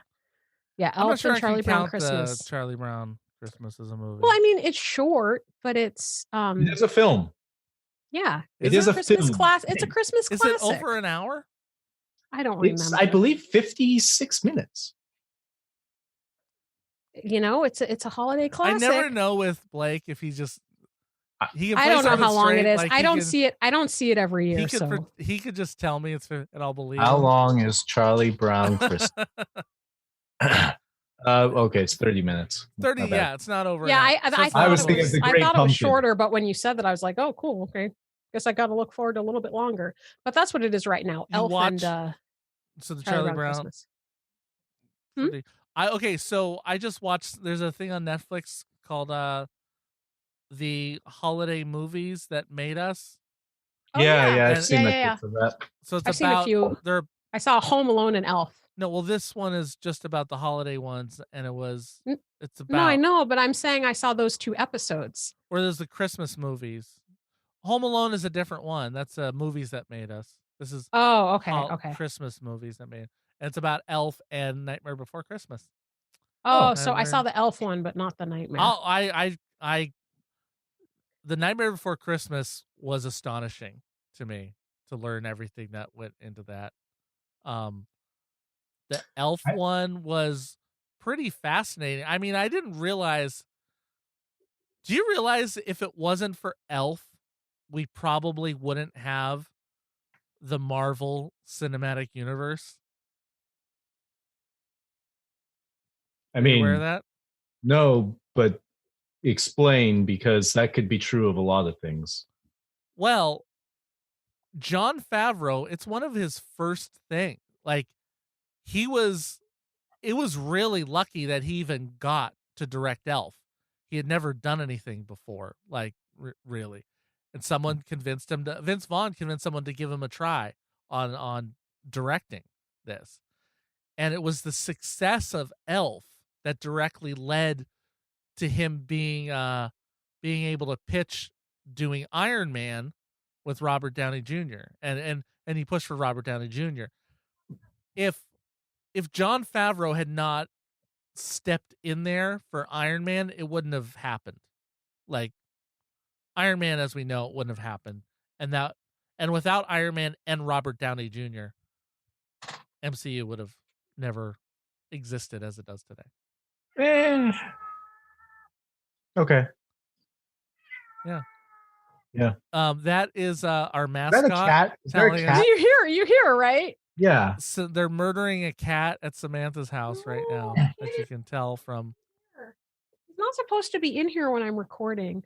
Yeah, I'm not Elf sure and I can Charlie Brown count Christmas. the Charlie Brown Christmas as a movie. Well, I mean, it's short, but it's It is a film. yeah. It Is is a Christmas film. class. It's a Christmas is classic. it over an hour? I don't It's, remember. I believe, 56 minutes. You know, it's a holiday classic. I never know with Blake if he just he can I play don't know something how long straight, it is. like I he don't can- see it. I don't see it every year. He could So he could just tell me it's and I'll believe. How him. long is Charlie Brown Christmas? Okay, it's 30 minutes. 30, Not bad. yeah, it's not over. Yeah, yet. I So it's thought not was it over thinking was. The I Great thought it was Pumpkin. shorter, but when you said that, I was like, oh, cool. Okay, guess I got to look forward to a little bit longer. But that's what it is right now. You Elf watch- and So the Charlie Charlie Brown Brown. Christmas. So I just watched. There's a thing on Netflix called the holiday movies that made us. Oh, yeah, yeah. I've seen Yeah. that. That. So it's I've seen a about few. they're I saw Home Alone and Elf. no. Well, this one is just about the holiday ones, and it's about No, I know, but I'm saying I saw those 2 episodes. Or there's the Christmas movies. Home Alone is a different one. That's movies that made us. This is Oh, okay. Christmas movies that made. And it's about Elf and Nightmare Before Christmas. Oh, Oh, so I Nightmare. saw the Elf one, but not the Nightmare. The Nightmare Before Christmas was astonishing to me to learn everything that went into that. The Elf one was pretty fascinating. I mean, I didn't realize. Do you realize if it wasn't for Elf, we probably wouldn't have the Marvel Cinematic Universe? I Are you mean, aware of that? no, but explain, because that could be true of a lot of things. Well, Jon Favreau, it's one of his first things. Like, it was really lucky that he even got to direct Elf. He had never done anything before, like really. And someone convinced him to, Vince Vaughn convinced someone to give him a try on directing this. And it was the success of Elf that directly led to him being able to pitch doing Iron Man with Robert Downey Jr. and he pushed for Robert Downey Jr. If Jon Favreau had not stepped in there for Iron Man, it wouldn't have happened. Like, Iron Man, as we know, it wouldn't have happened. And without Iron Man and Robert Downey Jr., MCU would have never existed as it does today. Okay. Yeah. Yeah. That is our Is mascot. that a cat? Is there a telling cat? us- You're here, right? Yeah. So they're murdering a cat at Samantha's house right now, that you can tell from. He's not supposed to be in here when I'm recording.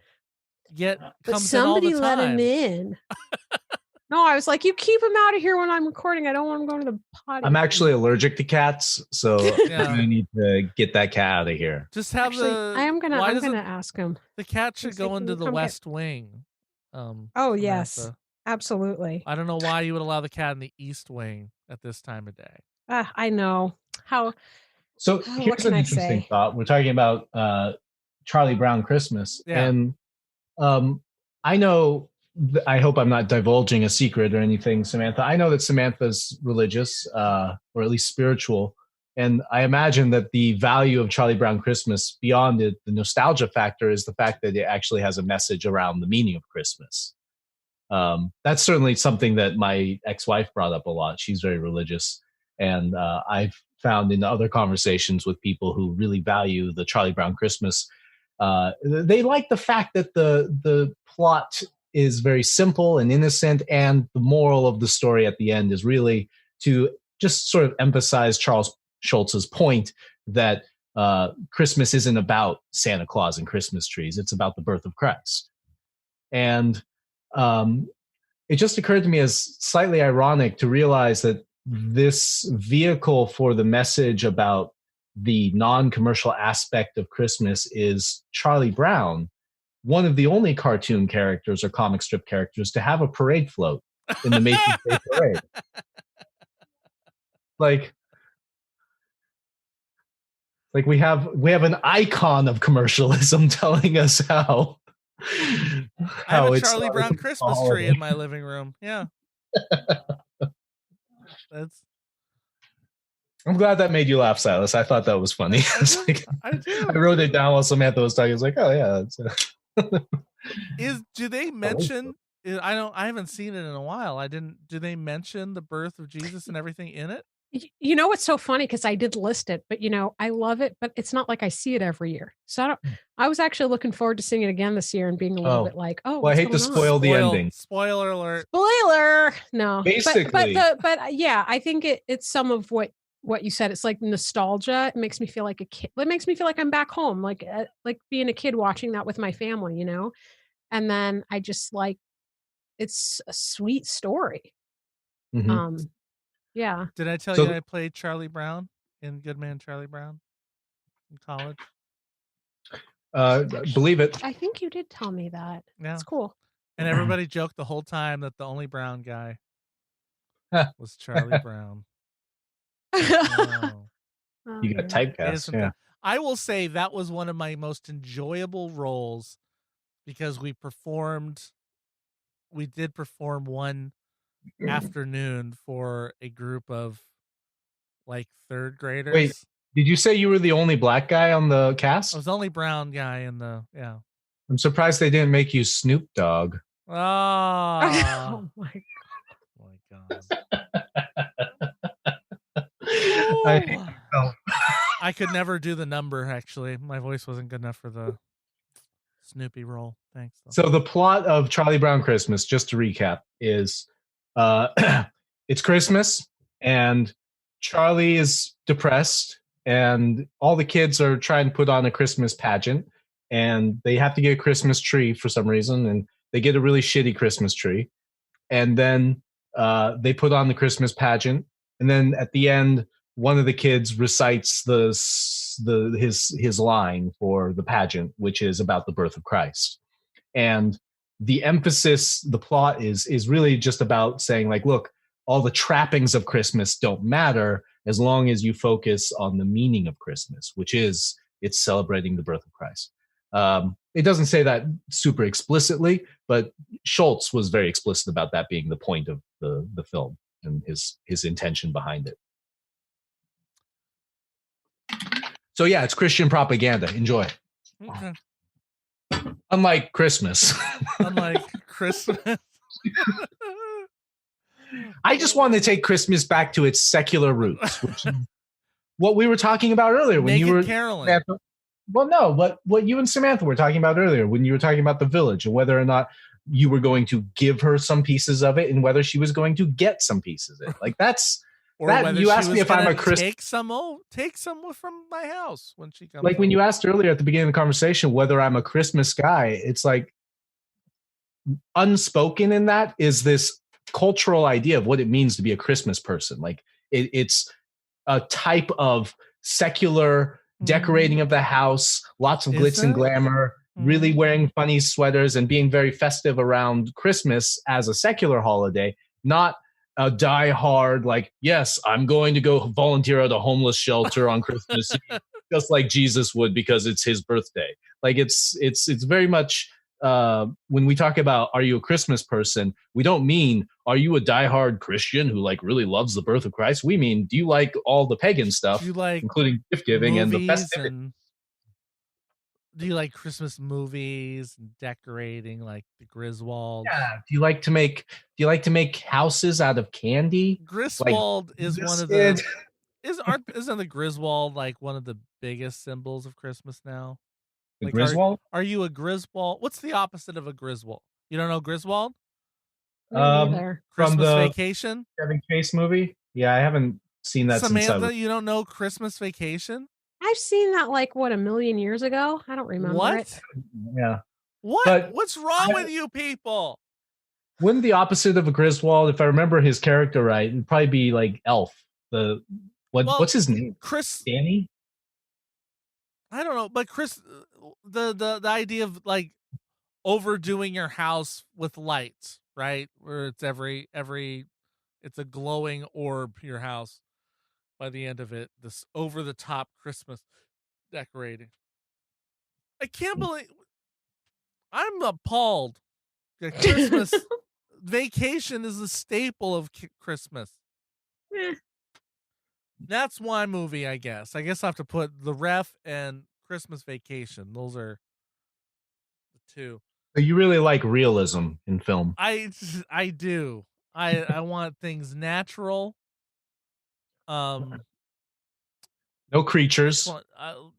Yet But comes in all the somebody let him time. in. No, I was like, you keep him out of here when I'm recording. I don't want him going to the potty. I'm actually allergic to cats, so Yeah. I need to get that cat out of here. Just have Actually, the. I'm why gonna doesn't- ask him. The cat should Let's go see, into can the you come get- West Wing. Oh, yes. Samantha. Absolutely. I don't know why you would allow the cat in the East Wing at this time of day. I know. How So what here's can an I interesting say? thought. We're talking about Charlie Brown Christmas, Yeah. and I know. I hope I'm not divulging a secret or anything, Samantha. I know that Samantha's religious, or at least spiritual, and I imagine that the value of Charlie Brown Christmas, beyond it, the nostalgia factor, is the fact that it actually has a message around the meaning of Christmas. That's certainly something that my ex-wife brought up a lot. She's very religious, and I've found in other conversations with people who really value the Charlie Brown Christmas, they like the fact that the plot is very simple and innocent, and the moral of the story at the end is really to just sort of emphasize Charles Schultz's point that Christmas isn't about Santa Claus and Christmas trees. It's about the birth of Christ. And it just occurred to me as slightly ironic to realize that this vehicle for the message about the non-commercial aspect of Christmas is Charlie Brown, one of the only cartoon characters or comic strip characters to have a parade float in the Macy's Day Parade. Like we have an icon of commercialism telling us how I have a it's Charlie not Brown a Christmas holiday. tree in my living room. Yeah. That's. I'm glad that made you laugh, Silas. I thought that was funny. It's like, I do. I wrote it down while Samantha was talking. I was like, oh yeah. Do they mention? I haven't seen it in a while. Do they mention the birth of Jesus and everything in it? You know what's so funny, because I did list it, but I love it, but it's not like I see it every year. So I was actually looking forward to seeing it again this year and being a little bit like, oh, well, I hate to what's going on? spoil the ending. Spoiler alert. Spoiler. No. Basically. But yeah, I think it's some of what what you said. It's like nostalgia. It makes me feel like a kid. It makes me feel like I'm back home, like being a kid watching that with my family, you know. And then I just like, it's a sweet story. Mhm. Yeah. Did I tell So- you I played Charlie Brown in Good Man Charlie Brown in college? Believe it. I think you did tell me that. Yeah. It's cool. And everybody joked the whole time that the only brown guy was Charlie Brown. Oh. You got typecast. Isn't Yeah. that- I will say that was one of my most enjoyable roles because we did perform one afternoon for a group of like third graders. Wait, did you say you were the only black guy on the cast? I was the only brown guy in the, yeah. I'm surprised they didn't make you Snoop Dogg. Oh, Oh my God. I- I could never do the number, actually. My voice wasn't good enough for the Snoopy role. Thanks. So the plot of Charlie Brown Christmas, just to recap, is it's Christmas and Charlie is depressed and all the kids are trying to put on a Christmas pageant and they have to get a Christmas tree for some reason and they get a really shitty Christmas tree. And then they put on the Christmas pageant and then at the end one of the kids recites his line for the pageant, which is about the birth of Christ. And the emphasis, the plot is really just about saying like, look, all the trappings of Christmas don't matter as long as you focus on the meaning of Christmas, which is it's celebrating the birth of Christ. It doesn't say that super explicitly, but Schultz was very explicit about that being the point of the film and his intention behind it. So yeah, it's Christian propaganda. Enjoy. Okay. Unlike Christmas. Unlike Christmas. I just want to take Christmas back to its secular roots, which is what we were talking about earlier when Naked you were caroling. Samantha, well, no, what you and Samantha were talking about earlier when you were talking about the village and whether or not you were going to give her some pieces of it and whether she was going to get some pieces of it. Like that's Or that whether you she asked me was if I'm gonna a Christ. take some from my house when she comes. Like when home. you asked earlier at the beginning of the conversation whether I'm a Christmas guy, it's like unspoken in that is this cultural idea of what it means to be a Christmas person. Like it's a type of secular decorating of the house, lots of Is glitz and it? glamour, really wearing funny sweaters and being very festive around Christmas as a secular holiday, not a die-hard like, yes, I'm going to go volunteer at a homeless shelter on Christmas Eve, just like Jesus would because it's his birthday. Like it's very much when we talk about are you a Christmas person, we don't mean are you a diehard Christian who like really loves the birth of Christ. We mean do you like all the pagan stuff, Do you like including gift giving and the movies festivity? and do you like Christmas movies and decorating like the Griswold? Yeah. Do you like to make houses out of candy? Griswold is one of the isn't the Griswold like one of the biggest symbols of Christmas now? The Like, Griswold? Are you a Griswold? What's the opposite of a Griswold? You don't know Griswold? either. From Christmas the Vacation? Chevy Chase movie? Yeah, I haven't seen that since I Samantha, was. you don't know Christmas Vacation? I've seen that like what, a million years ago. I don't remember What? it. Yeah. What? But What's wrong with you people? Wouldn't the opposite of a Griswold, if I remember his character right, it'd probably be like Elf. What's his name? Chris. Danny? I don't know, but Chris, the idea of like overdoing your house with lights, right? Where it's every it's a glowing orb your house by the end of it. This over the top Christmas decorating. I can't believe I'm appalled that Christmas Vacation is a staple of Christmas. Eh. That's one movie, I guess. I guess I have to put The Ref and Christmas Vacation. Those are the two. You really like realism in film. I do. I want things natural. No creatures.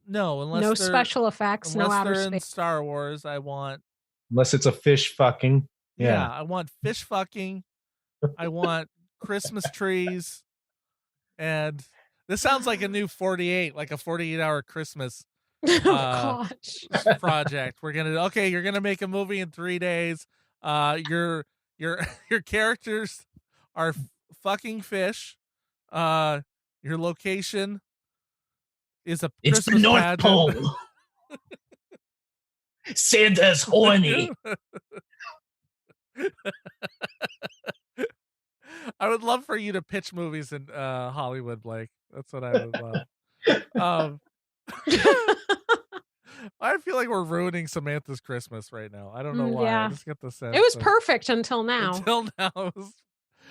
No, unless No they're- special effects, no unless outer they're in space. Star Wars. I want Unless it's a fish fucking. yeah, Yeah. I want fish fucking. I want Christmas trees. And This sounds like a new 48, like a 48-hour Christmas Oh gosh. project. You're gonna make a movie in 3 days. Your your characters are fucking fish. Your location is a It's the Christmas North pageant. Pole. Santa's horny. I would love for you to pitch movies in Hollywood, Blake. That's what I would love. I feel like we're ruining Samantha's Christmas right now. I don't know why. Yeah. I just get the sense It was that- perfect until now. Until now, it was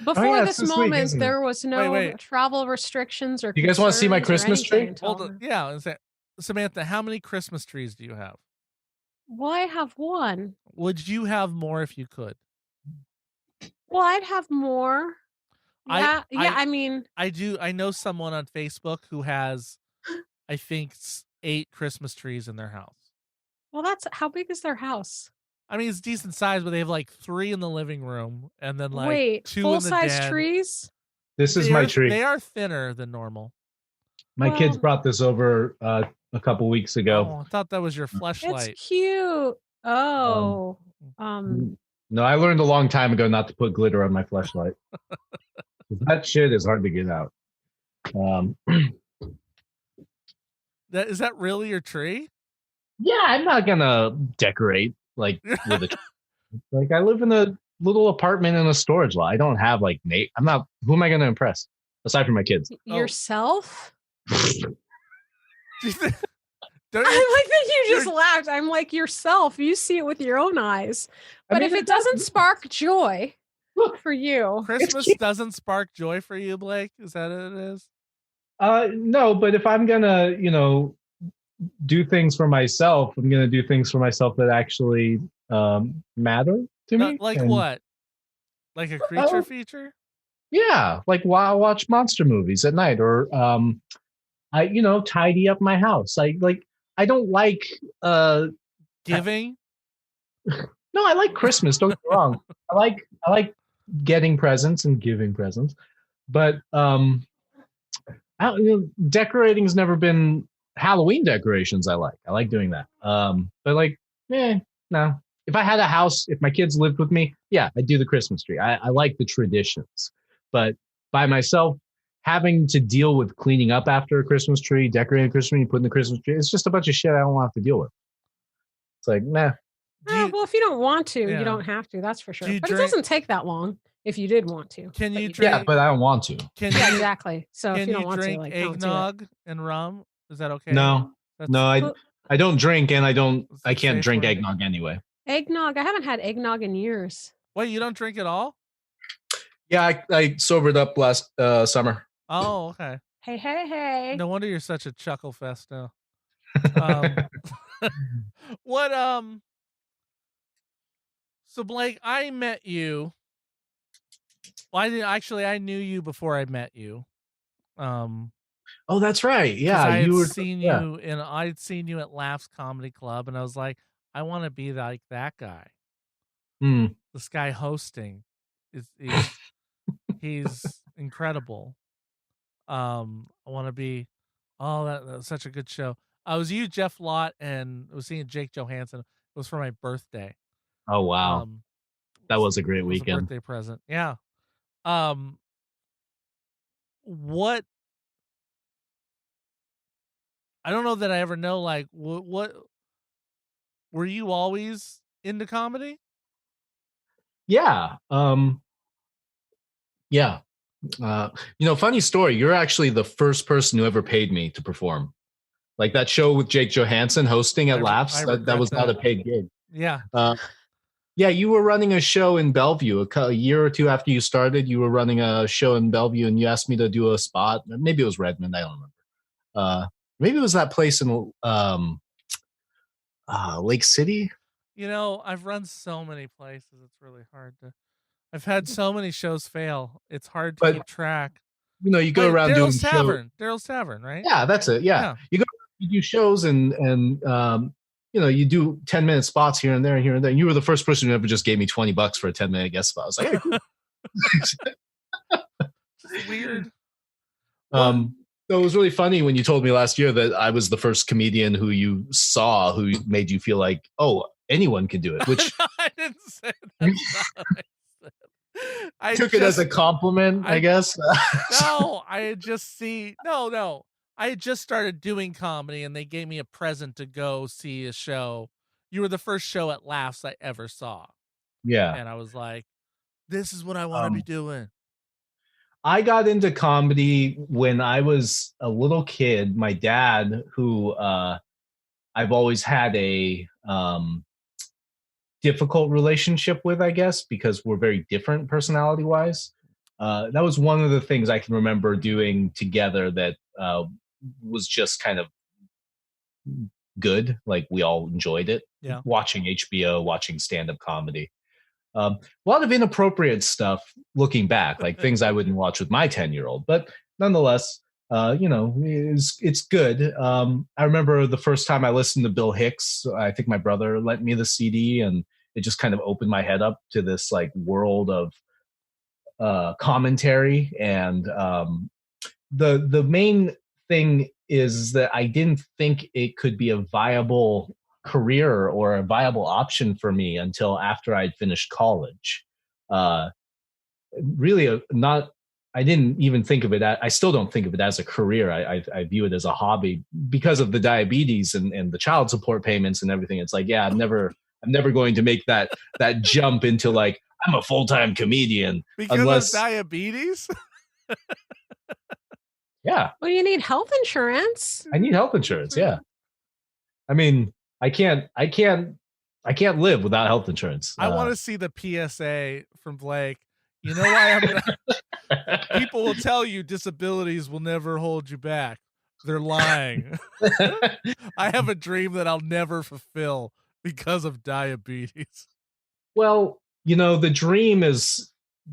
Before yeah, this it's this week, moment, isn't it? there was no Wait. travel restrictions or. You guys wanna see my concerns or Christmas tree? anything until hold on. now. Yeah, is that Samantha? How many Christmas trees do you have? Well, I have one. Would you have more if you could? Well, I'd have more. I- Yeah. I mean, I do. I know someone on Facebook who has, I think, 8 Christmas trees in their house. well, that's how big is their house? I mean, it's decent size, but they have like 3 in the living room and then like Wait, 2 full in the size den. trees? This is They my are- tree. They are thinner than normal. My kids Well- brought this over a couple weeks ago. Oh, I thought that was your fleshlight. It's cute. Oh, No, I learned a long time ago not to put glitter on my fleshlight. That shit is hard to get out. Is that really your tree? Yeah, I'm not gonna decorate like with a like I live in a little apartment in a storage lot. I don't have like I'm not. Who am I gonna impress aside from my kids? yourself? Don't I you- like that you just laughed. I'm like yourself. You see it with your own eyes. I But mean, if it doesn't spark joy for you, Christmas cute. doesn't spark joy for you, Blake? Is that what it is? No, but if I'm gonna, do things for myself, I'm gonna do things for myself that actually matter to me. Like And- what? Like a creature Oh. feature? Yeah, like while I watch monster movies at night, or I tidy up my house. I don't like Giving? No, I like Christmas. Don't get me wrong. I like getting presents and giving presents, but decorating has never been Halloween decorations. I like doing that. But no. If I had a house, if my kids lived with me, yeah, I'd do the Christmas tree. I like the traditions, but by myself, having to deal with cleaning up after a Christmas tree, decorating a Christmas tree, putting the Christmas tree, it's just a bunch of shit I don't want to have to deal with. It's like, nah. Do you- well, if you don't want to, Yeah. you don't have to. That's for sure. Do you But drink- it doesn't take that long if you did want to. Can But you don't. drink? Yeah, but I don't want to. Can Yeah, you exactly. So if can you don't you want drink to, like, don't do it. eggnog and rum? Is that okay? No, That's- no, I don't drink, and I It's can't safe drink word. eggnog anyway. Eggnog. I haven't had eggnog in years. Wait, you don't drink at all? Yeah, I sobered up last summer. Oh, okay. Hey. No wonder you're such a chuckle fest now. What So Blake, I met you. Well, I knew you before I met you. Oh, that's right. 'Cause Yeah, I had you were. seen yeah. you and I'd seen you at Laughs Comedy Club, and I was like, I want to be like that guy. Hmm. This guy hosting he's incredible. I want to be. Oh, that was such a good show. I was you, Jeff Lott, and I was seeing Jake Johansson. It was for my birthday. Oh wow, that was a great it was weekend. birthday present. Yeah. What? I don't know that I ever know. Like, what were you always into comedy? Yeah. Yeah. Funny story. You're actually the first person who ever paid me to perform. Like that show with Jake Johansson hosting at Laughs. I That was regret not a that. paid gig. Yeah. Yeah, you were running a show in Bellevue a year or two after you started. You were running a show in Bellevue, and you asked me to do a spot. Maybe it was Redmond. I don't remember. Maybe it was that place in Lake City. I've run so many places. It's really hard to. I've had so many shows fail. It's hard to But keep track. You go Like around doing Daryl's shows. Tavern. Daryl's Tavern, right? Yeah, that's it. Yeah. You do shows and you do 10-minute spots here and there and here and there. You were the first person who ever just gave me $20 for a 10-minute guest spot. I was like, hey, cool. It's weird. But No, it was really funny when you told me last year that I was the first comedian who you saw who made you feel like, oh, anyone can do it, which I didn't say that's not what I said. I took it as a compliment, I guess. No, I had just no. I had just started doing comedy and they gave me a present to go see a show. You were the first show at Laughs I ever saw. Yeah. And I was like, this is what I want to be doing. I got into comedy when I was a little kid. My dad, who I've always had a difficult relationship with, I guess, because we're very different personality wise. That was one of the things I can remember doing together that was just kind of good. Like we all enjoyed it. Yeah. Watching HBO, watching stand-up comedy. A lot of inappropriate stuff looking back, like things I wouldn't watch with my 10-year-old. But nonetheless, it's good. I remember the first time I listened to Bill Hicks, I think my brother lent me the CD, and it just kind of opened my head up to this like world of commentary. And the main thing is that I didn't think it could be a viable career or a viable option for me until after I'd finished college. Really not. I didn't even think of it. I still don't think of it as a career. I view it as a hobby because of the diabetes and the child support payments and everything. It's like, yeah, I'm never going to make that jump into like, I'm a full-time comedian. Because of diabetes? Yeah. Well, you need health insurance. I need health insurance. Yeah. I mean, I can't live without health insurance. I want to see the PSA from Blake. You know why people will tell you disabilities will never hold you back. They're lying. I have a dream that I'll never fulfill because of diabetes. Well, the dream is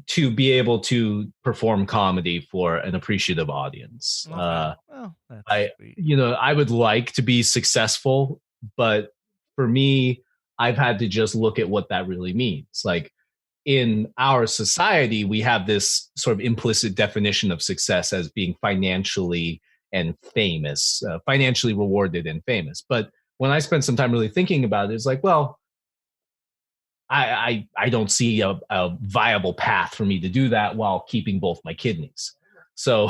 to be able to perform comedy for an appreciative audience. Okay. Well, that's sweet. I would like to be successful, but for me, I've had to just look at what that really means. Like in our society, we have this sort of implicit definition of success as being financially and famous, financially rewarded and famous. But when I spent some time really thinking about it, it's like, well, I don't see a viable path for me to do that while keeping both my kidneys. So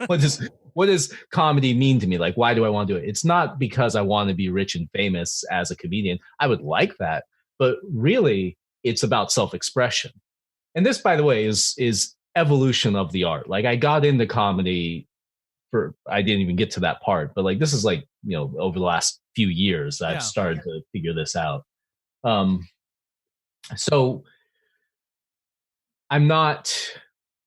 what does comedy mean to me? Like, why do I want to do it? It's not because I want to be rich and famous as a comedian. I would like that, but really it's about self-expression. And this, by the way, is evolution of the art. Like I got into comedy I didn't even get to that part, but like, this is like, over the last few years, I've started to figure this out. So I'm not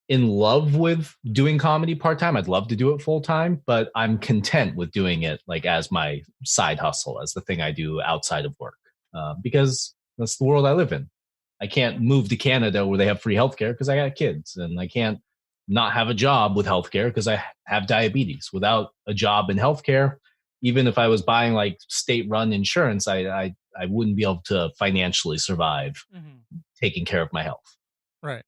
in love with doing comedy part-time. I'd love to do it full-time, but I'm content with doing it like as my side hustle, as the thing I do outside of work, because that's the world I live in. I can't move to Canada where they have free healthcare because I got kids, and I can't not have a job with healthcare because I have diabetes. Without a job in healthcare, even if I was buying like state-run insurance, I wouldn't be able to financially survive taking care of my health. Right.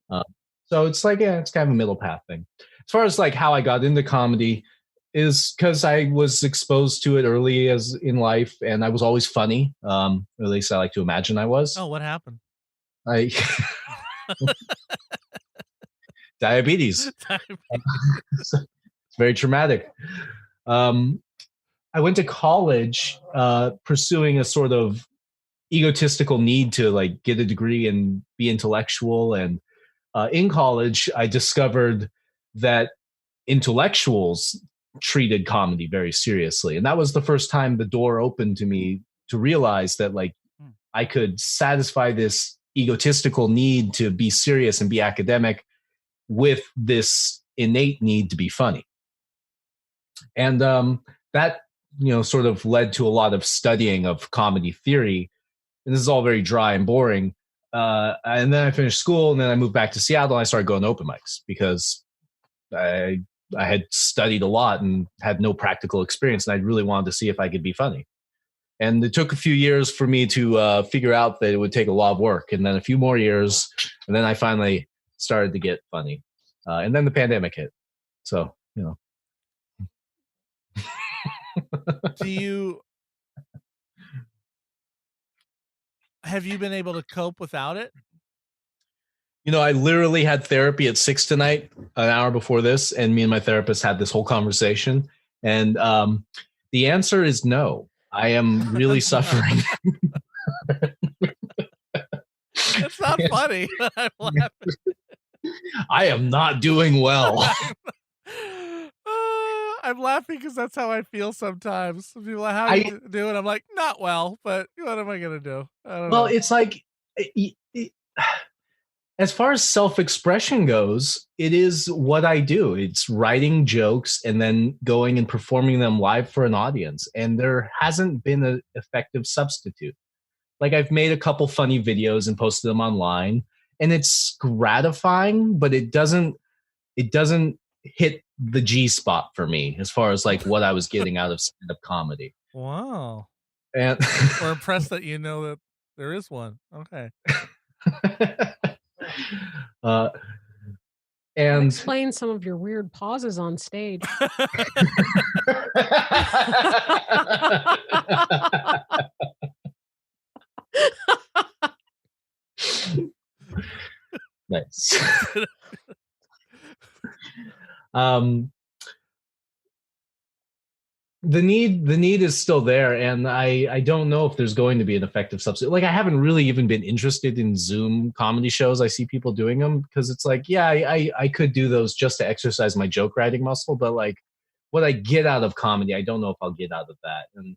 So it's like, it's kind of a middle path thing. As far as like how I got into comedy is because I was exposed to it early as in life, and I was always funny. Or at least I like to imagine I was. Oh, what happened? Diabetes. It's very traumatic. I went to college pursuing a sort of egotistical need to like get a degree and be intellectual. And in college, I discovered that intellectuals treated comedy very seriously. And that was the first time the door opened to me to realize that like I could satisfy this egotistical need to be serious and be academic with this innate need to be funny. And that, sort of led to a lot of studying of comedy theory. And this is all very dry and boring. And then I finished school, and then I moved back to Seattle, and I started going to open mics because I had studied a lot and had no practical experience, and I really wanted to see if I could be funny. And it took a few years for me to figure out that it would take a lot of work, and then a few more years, and then I finally started to get funny. And then the pandemic hit. So, Have you been able to cope without it? I literally had therapy at 6 tonight, an hour before this, and me and my therapist had this whole conversation. And the answer is no. I am really suffering. It's not funny. I'm laughing. I am not doing well. I'm laughing because that's how I feel sometimes. People are like, how you doing? I'm like, not well, but what am I going to do? I don't know. It's like, as far as self-expression goes, it is what I do. It's writing jokes and then going and performing them live for an audience. And there hasn't been an effective substitute. Like, I've made a couple funny videos and posted them online, and it's gratifying, but it doesn't hit the G spot for me as far as like what I was getting out of stand-up comedy. Wow. And we're impressed that you know that there is one. Okay. And explain some of your weird pauses on stage. Nice. The need is still there, and I don't know if there's going to be an effective substitute. Like, I haven't really even been interested in Zoom comedy shows. I see people doing them because it's like, yeah, I could do those just to exercise my joke writing muscle, but like what I get out of comedy, I don't know if I'll get out of that. And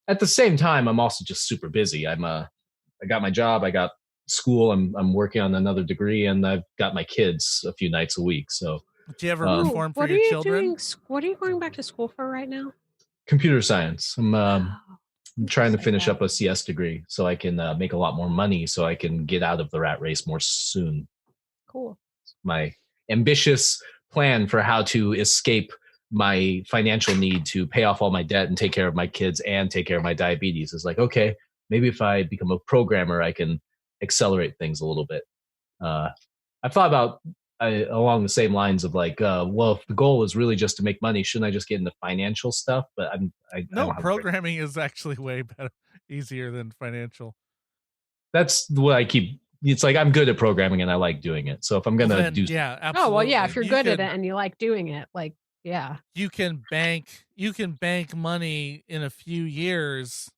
at the same time, I'm also just super busy. I got my job, I got school, I'm working on another degree, and I've got my kids a few nights a week. So do you ever perform for your children? What are you going back to school for right now? Computer science. I'm trying to finish up a CS degree so I can make a lot more money so I can get out of the rat race more soon. Cool. My ambitious plan for how to escape my financial need to pay off all my debt and take care of my kids and take care of my diabetes is like, okay, maybe if I become a programmer, I can accelerate things a little bit. I've thought about along the same lines of like, well, if the goal is really just to make money, shouldn't I just get into financial stuff? But programming is actually way better, easier than financial. That's what I keep. It's like, I'm good at programming and I like doing it. So if I'm gonna do, yeah, absolutely. Oh well, yeah. If you're good at it and you like doing it, like, yeah, you can bank money in a few years.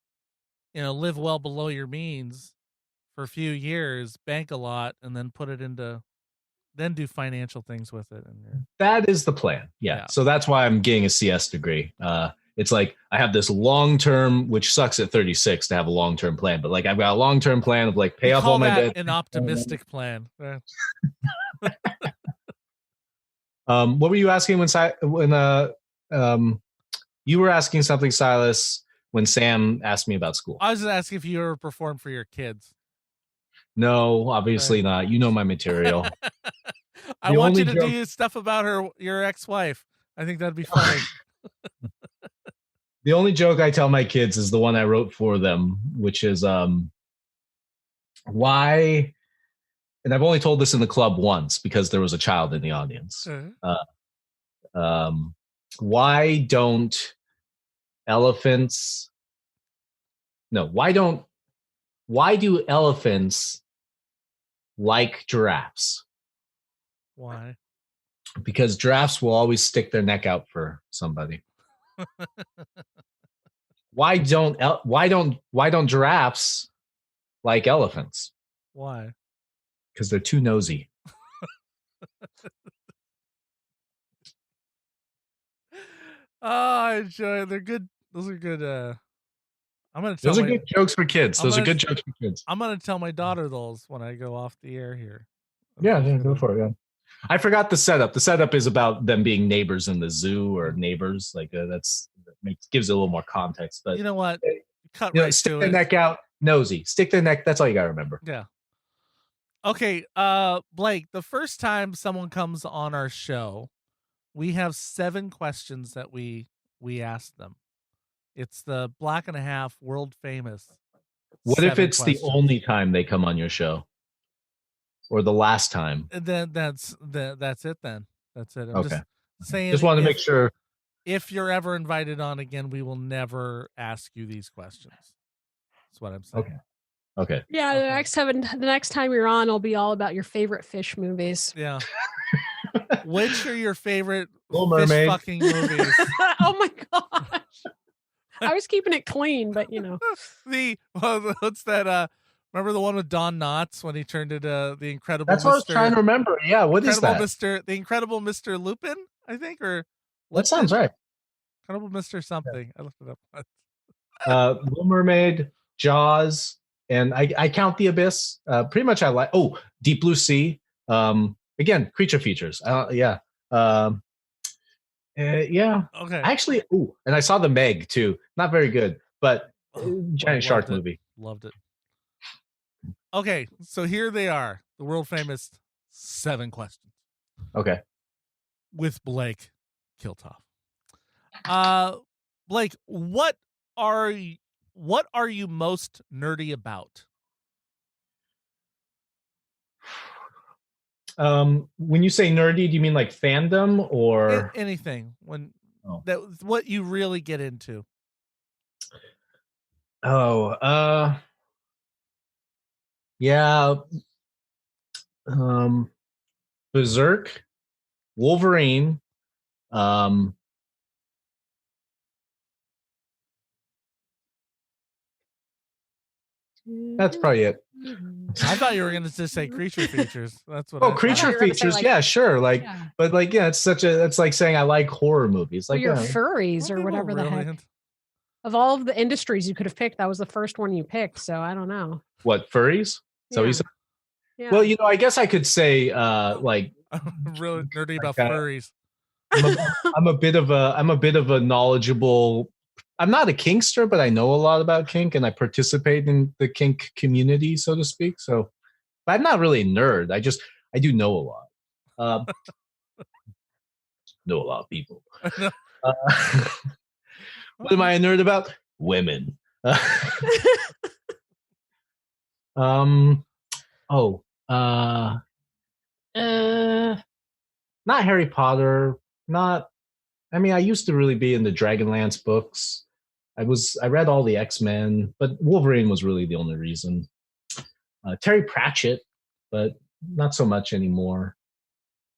Live well below your means for a few years, bank a lot, and then put it into. Then do financial things with it. That is the plan. Yeah. So that's why I'm getting a CS degree. It's like I have this long-term, which sucks at 36 to have a long-term plan, but like I've got a long-term plan of like pay off all my debt. An optimistic plan. What were you asking when you were asking something, Silas, when Sam asked me about school? I was asking if you ever performed for your kids. No, obviously not. You know my material. I want you to do stuff about your ex-wife. I think that'd be funny. The only joke I tell my kids is the one I wrote for them, which is why, and I've only told this in the club once because there was a child in the audience. Why do elephants like giraffes? Why? Because giraffes will always stick their neck out for somebody. Why don't giraffes like elephants? Why? Because they're too nosy. Oh, I enjoy it. They're good. Those are good. I'm gonna tell those are good jokes for kids. Those are good jokes for kids. I'm gonna tell my daughter those when I go off the air here. Yeah, go for it. Yeah. I forgot the setup. The setup is about them being neighbors in the zoo or neighbors. Like gives it a little more context. But you know what? Cut right stick to their it. neck out, nosy. Stick their neck. That's all you gotta remember. Yeah. Okay, Blake. The first time someone comes on our show, we have 7 questions that we ask them. It's the Black and a Half world famous. What if it's the only time they come on your show? Or the last time? Then that's it. Then that's it. I'm okay. Just saying. Just wanted to make sure. if you're ever invited on again, we will never ask you these questions. That's what I'm saying. Okay. Yeah, the next time you're on, it'll be all about your favorite fish movies. Yeah. Which are your favorite Little fish Mermaid. fucking movies? Oh my gosh. I was keeping it clean, but What's that? Remember the one with Don Knotts when he turned into the Incredible That's what I was trying to remember. Yeah, what is that? The Incredible Mr. Lupin, I think, or That sounds right. Incredible Mr. Something. I looked it up once. Little Mermaid, Jaws, and I count The Abyss. Pretty much I like. Oh, Deep Blue Sea. Again, creature features. Yeah. Yeah. Okay. Actually, and I saw The Meg too. Not very good, but giant shark movie. Loved it. Okay, so here they are, the world famous 7 questions. Okay. With Blake Kiltoff. Blake, what are you most nerdy about? When you say nerdy, do you mean like fandom or anything? What you really get into? Yeah. Berserk, Wolverine, that's probably it. I thought you were going to just say creature features. That's what. Creature features. Yeah, sure. But that's like saying I like horror movies. Like you're furries or whatever the heck. Of all of the industries you could have picked, that was the first one you picked. So I don't know. What, furries? Yeah. So you said. Yeah. Well, I guess I could say like I'm really nerdy about furries. I'm a bit of a knowledgeable. I'm not a kinkster, but I know a lot about kink, and I participate in the kink community, so to speak. So, but I'm not really a nerd. I do know a lot. Know a lot of people. What am I a nerd about? Women. Not Harry Potter. I used to really be in the Dragonlance books. I read all the X-Men, but Wolverine was really the only reason. Terry Pratchett, but not so much anymore.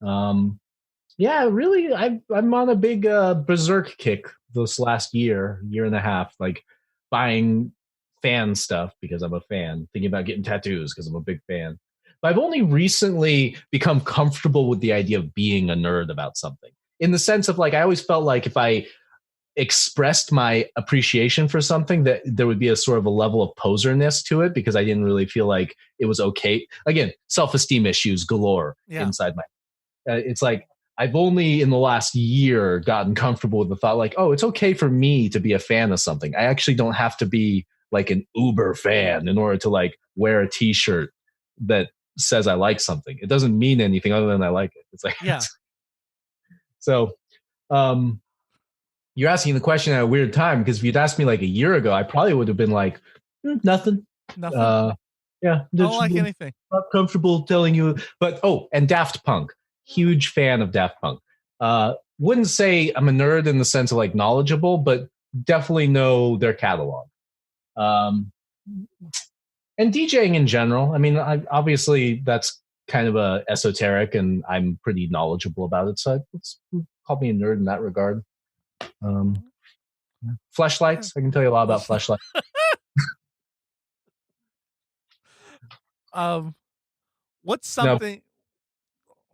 Yeah, really, I'm on a big Berserk kick this last year and a half, like buying fan stuff because I'm a fan, thinking about getting tattoos because I'm a big fan. But I've only recently become comfortable with the idea of being a nerd about something, in the sense of like I always felt like if I expressed my appreciation for something that there would be a sort of a level of poserness to it because I didn't really feel like it was okay. Again, self-esteem issues galore inside my it's like I've only in the last year gotten comfortable with the thought like, oh, it's okay for me to be a fan of something. I actually don't have to be like an uber fan in order to like wear a t-shirt that says I like something. It doesn't mean anything other than I like it. It's like, so, you're asking the question at a weird time because if you'd asked me like a year ago, I probably would have been like, nothing. Yeah. Don't like anything. Not comfortable telling you, but and Daft Punk. Huge fan of Daft Punk. Wouldn't say I'm a nerd in the sense of like knowledgeable, but definitely know their catalog. And DJing in general. I mean, obviously that's kind of a esoteric, and I'm pretty knowledgeable about it. So it's call me a nerd in that regard. Fleshlights. I can tell you a lot about fleshlights. What's something? No.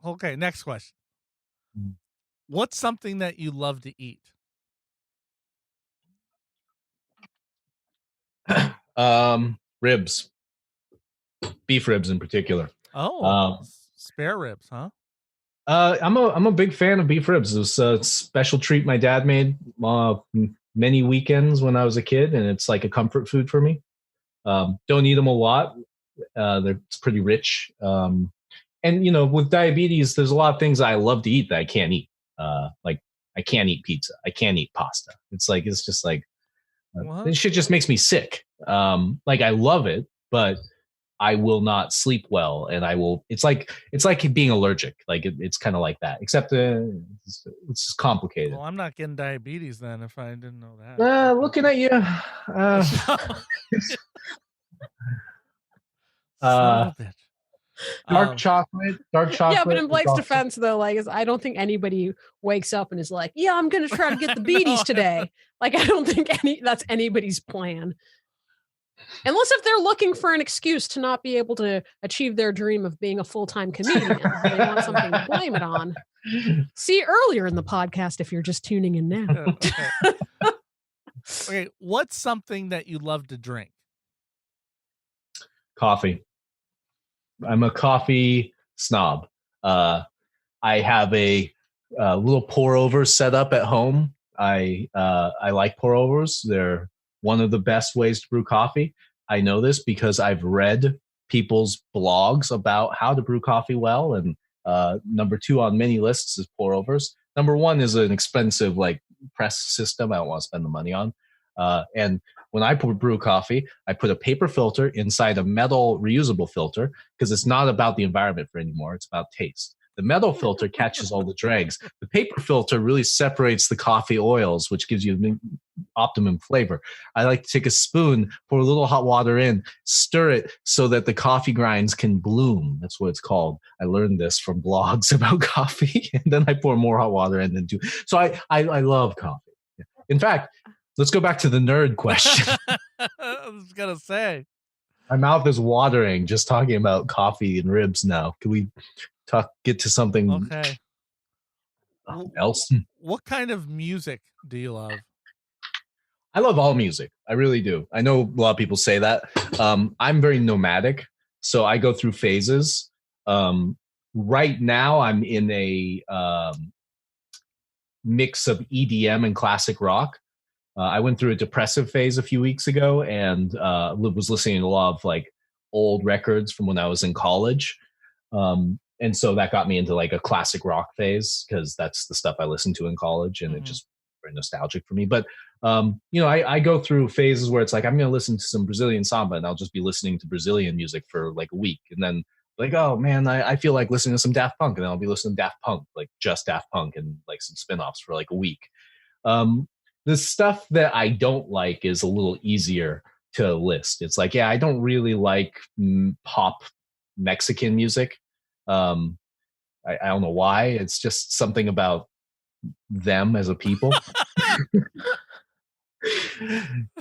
Okay, next question. What's something that you love to eat? Ribs. Beef ribs in particular. Spare ribs, huh? I'm a big fan of beef ribs. It was a special treat my dad made many weekends when I was a kid, and it's like a comfort food for me. Don't eat them a lot. It's pretty rich. And with diabetes, there's a lot of things I love to eat that I can't eat. Like I can't eat pizza. I can't eat pasta. It's just like this shit just makes me sick. Like I love it, but I will not sleep well, and I will. It's like being allergic. Like it's kind of like that, except it's just complicated. Well, I'm not getting diabetes then if I didn't know that. Looking at you. Son of a bitch. Dark chocolate. Yeah, but in Blake's defense, though, like, I don't think anybody wakes up and is like, "Yeah, I'm going to try to get the beaties today." Like, I don't think that's anybody's plan. Unless if they're looking for an excuse to not be able to achieve their dream of being a full-time comedian, they want something to blame it on. See earlier in the podcast if you're just tuning in now. Okay, what's something that you love to drink? Coffee. I'm a coffee snob. I have a little pour over set up at home. I like pour overs. They're one of the best ways to brew coffee. I know this because I've read people's blogs about how to brew coffee well. And number 2 on many lists is pour overs. Number 1 is an expensive like press system I don't want to spend the money on. And when I brew coffee, I put a paper filter inside a metal reusable filter because it's not about the environment for anymore. It's about taste. The metal filter catches all the dregs. The paper filter really separates the coffee oils, which gives you optimum flavor. I like to take a spoon, pour a little hot water in, stir it so that the coffee grinds can bloom. That's what it's called. I learned this from blogs about coffee, and then I pour more hot water in and do. So I love coffee. In fact, let's go back to the nerd question. I was gonna say, my mouth is watering just talking about coffee and ribs now. Can we get to something else? What kind of music do you love? I love all music. I really do. I know a lot of people say that. I'm very nomadic, so I go through phases. Right now, I'm in a mix of EDM and classic rock. I went through a depressive phase a few weeks ago and was listening to a lot of like old records from when I was in college. And so that got me into like a classic rock phase because that's the stuff I listened to in college, and it just very nostalgic for me. But I go through phases where it's like I'm going to listen to some Brazilian samba, and I'll just be listening to Brazilian music for like a week, and then like, oh man, I feel like listening to some Daft Punk, and then I'll be listening to Daft Punk, like just Daft Punk, and like some spin-offs for like a week. The stuff that I don't like is a little easier to list. It's like, yeah, I don't really like pop Mexican music. I don't know why. It's just something about them as a people.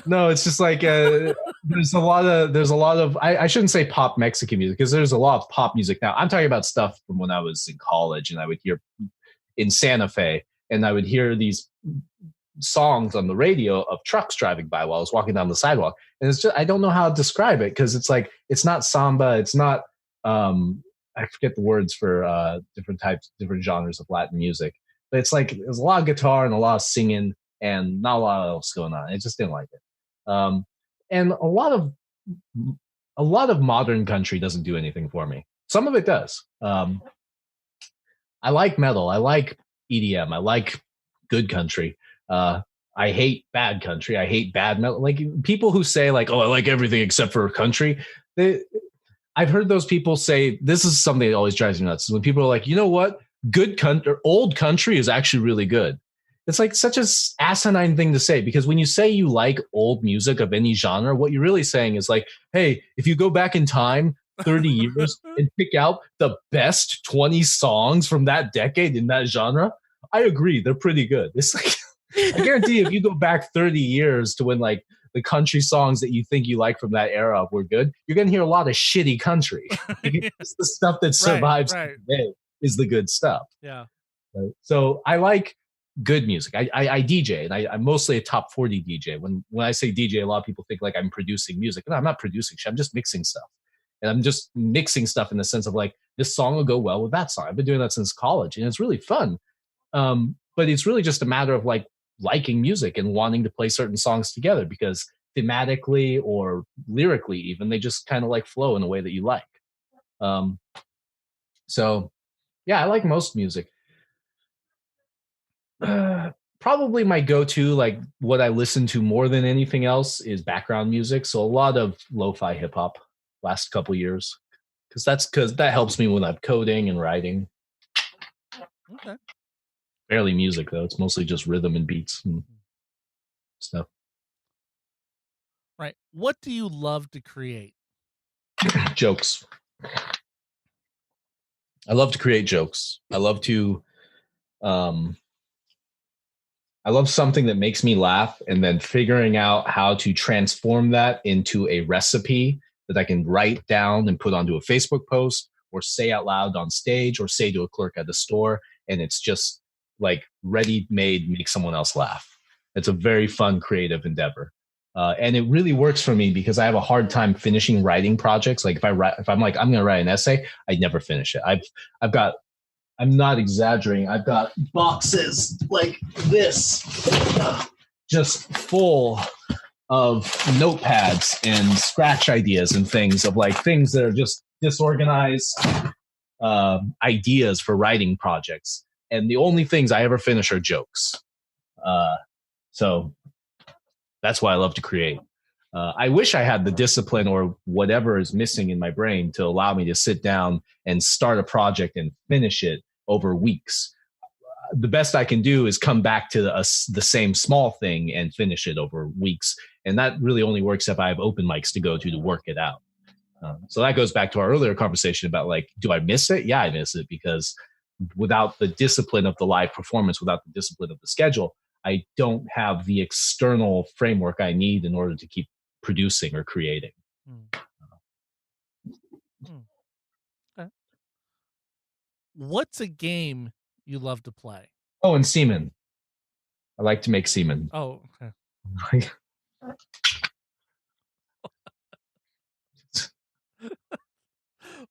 No, it's just like there's a lot of I shouldn't say pop Mexican music because there's a lot of pop music now. I'm talking about stuff from when I was in college, and I would hear in Santa Fe, and I would hear these songs on the radio of trucks driving by while I was walking down the sidewalk, and it's just I don't know how to describe it because it's like it's not samba, it's not I forget the words for different genres of Latin music, but it's like there's a lot of guitar and a lot of singing and not a lot else going on. I just didn't like it. And a lot of modern country doesn't do anything for me. Some of it does. I like metal. I like EDM. I like good country. I hate bad country. I hate bad metal. Like people who say like, oh, I like everything except for country. I've heard those people say, this is something that always drives me nuts. When people are like, you know what? Good country, old country is actually really good. It's like such a asinine thing to say, because when you say you like old music of any genre, what you're really saying is like, hey, if you go back in time 30 years and pick out the best 20 songs from that decade in that genre, I agree, they're pretty good. It's like, I guarantee if you go back 30 years to when like the country songs that you think you like from that era were good, you're going to hear a lot of shitty country. It's the stuff that survives today is the good stuff. Yeah. Right? So I like good music. I DJ, and I'm mostly a top 40 DJ. When I say DJ, a lot of people think like I'm producing music. No, I'm not producing shit. I'm just mixing stuff. And I'm just mixing stuff in the sense of like, this song will go well with that song. I've been doing that since college, and it's really fun. But it's really just a matter of like liking music and wanting to play certain songs together, because thematically or lyrically even, they just kind of like flow in a way that you like. So yeah, I like most music. Probably my go-to, like what I listen to more than anything else, is background music. So a lot of lo-fi hip hop. last couple years, because that helps me when I'm coding and writing. Okay. Barely music though; it's mostly just rhythm and beats and stuff. Right. What do you love to create? Jokes. I love to create jokes. I love to I love something that makes me laugh, and then figuring out how to transform that into a recipe that I can write down and put onto a Facebook post or say out loud on stage or say to a clerk at the store. And it's just like ready made, make someone else laugh. It's a very fun, creative endeavor. And it really works for me because I have a hard time finishing writing projects. Like if I'm like, I'm going to write an essay, I never finish it. I'm not exaggerating. I've got boxes like this, just full of notepads and scratch ideas and things that are just disorganized ideas for writing projects. And the only things I ever finish are jokes. So that's why I love to create. I wish I had the discipline or whatever is missing in my brain to allow me to sit down and start a project and finish it over weeks. The best I can do is come back to the same small thing and finish it over weeks. And that really only works if I have open mics to go to work it out. So that goes back to our earlier conversation about like, do I miss it? Yeah, I miss it because without the discipline of the live performance, without the discipline of the schedule, I don't have the external framework I need in order to keep producing or creating. Okay. What's a game you love to play? Oh, and semen. I like to make semen. Oh, okay.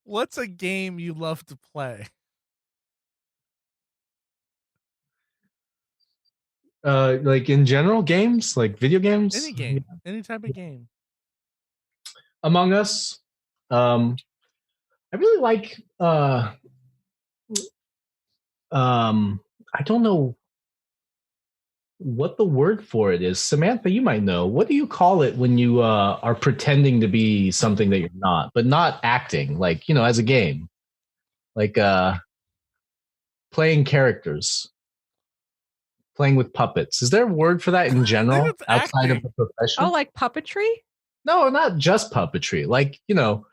What's a game you love to play? Like in general, games, like video games? Any game, any type of game. Among Us. I really like I don't know what the word for it is. Samantha, you might know. What do you call it when you are pretending to be something that you're not, but not acting, like, you know, as a game? Like playing characters. Playing with puppets. Is there a word for that in general outside of the profession? Oh, like puppetry? No, not just puppetry. Like, you know,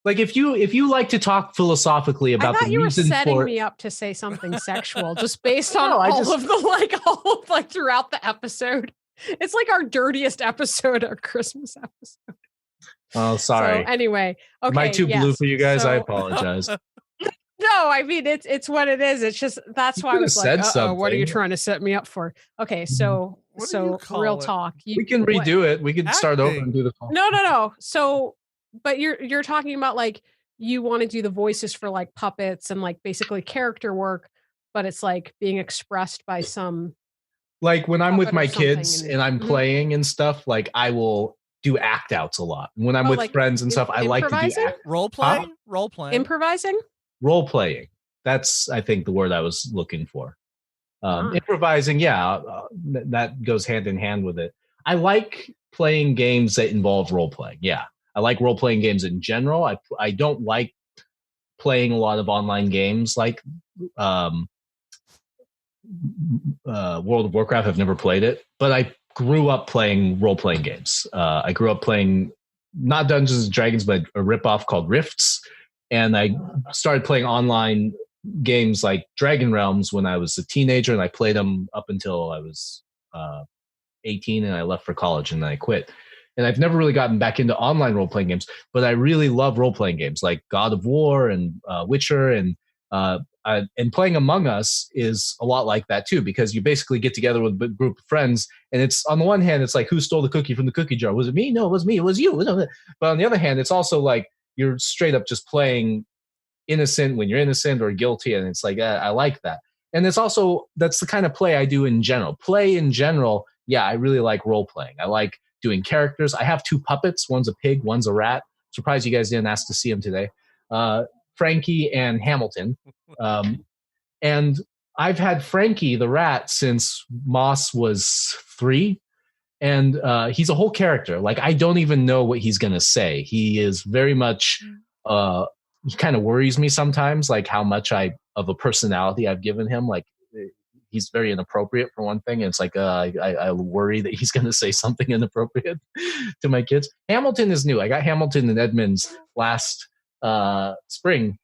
like if you like to talk philosophically about I thought the you were reason setting for me up to say something sexual just based on No, all of throughout the episode. It's like our dirtiest episode, our Christmas episode. Oh, sorry. So anyway, okay. Am I too blue for you guys? I So- apologize. No, I mean it's what it is. It's just that's why I was like, what are you something. trying to set me up for? Okay, so What do you call real it? talk. We can redo it. We can start over and do the call. No. So, but you're talking about like you want to do the voices for like puppets and like basically character work, but it's like being expressed by some. Like when I'm with puppet or my something kids and- and I'm Mhm. playing and stuff, like I will do act outs a lot. When I'm Oh, with like friends and stuff, I like to do improvising? Role playing? Role playing. Improvising? role playing. That's, I think, the word I was looking for. Ah. Improvising, yeah, that goes hand in hand with it. I like playing games that involve role playing. Yeah, I like role playing games in general. I don't like playing a lot of online games like World of Warcraft. I've never played it, but I grew up playing role playing games. I grew up playing not Dungeons and Dragons, but a ripoff called Rifts, and I started playing online games like Dragon Realms when I was a teenager, and I played them up until I was 18, and I left for college, and then I quit. And I've never really gotten back into online role-playing games, but I really love role-playing games like God of War and Witcher, and playing Among Us is a lot like that too, because you basically get together with a big group of friends, and it's, on the one hand, it's like, who stole the cookie from the cookie jar? Was it me? No, it was me. It was you. But on the other hand, it's also like you're straight up just playing innocent when you're innocent or guilty, and it's like I like that. And it's also, that's the kind of play I do in general. Yeah, I really like role playing. I like doing characters. I have 2 puppets. One's a pig, one's a rat. Surprised you guys didn't ask to see them today. Frankie and Hamilton. And I've had Frankie the rat since Moss was 3. And he's a whole character. Like, I don't even know what he's going to say. He is very much, he kind of worries me sometimes, like how much of a personality I've given him. Like, he's very inappropriate for one thing. And it's like, I worry that he's going to say something inappropriate to my kids. Hamilton is new. I got Hamilton and Edmonds last spring.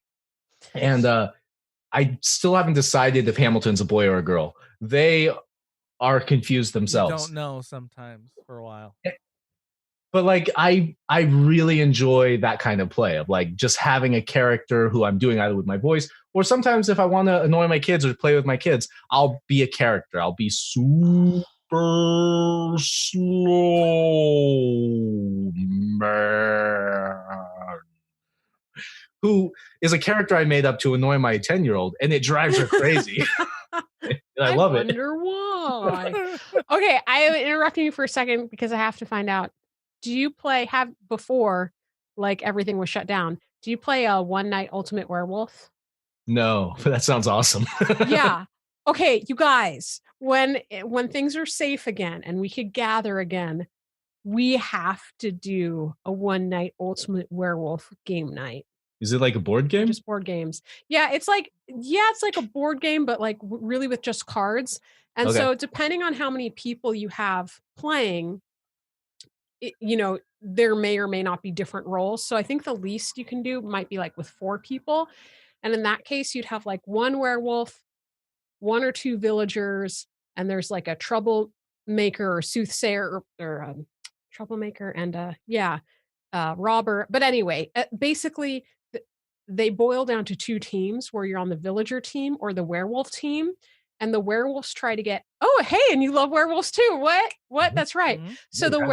And I still haven't decided if Hamilton's a boy or a girl. They are confused themselves. You don't know sometimes for a while. But like I really enjoy that kind of play of like just having a character who I'm doing either with my voice, or sometimes if I want to annoy my kids or play with my kids, I'll be a character. I'll be super slow man, who is a character I made up to annoy my 10-year-old, and it drives her crazy. I love it. I wonder why. Okay, I am interrupting you for a second because I have to find out. Do you have before, like everything was shut down, do you play a One Night Ultimate Werewolf? No, but that sounds awesome. Yeah. Okay, you guys, when things are safe again and we could gather again, we have to do a One Night Ultimate Werewolf game night. Is it like a board game? Just board games. Yeah, it's like a board game, but like really with just cards. And so depending on how many people you have playing, there may or may not be different roles. So I think the least you can do might be like with 4 people. And in that case, you'd have like 1 werewolf, 1 or 2 villagers, and there's like a troublemaker or soothsayer or troublemaker and robber. But anyway, basically they boil down to 2 teams where you're on the villager team or the werewolf team. And the werewolves try to get, oh, hey, and you love werewolves too. What? That's right. Mm-hmm. So the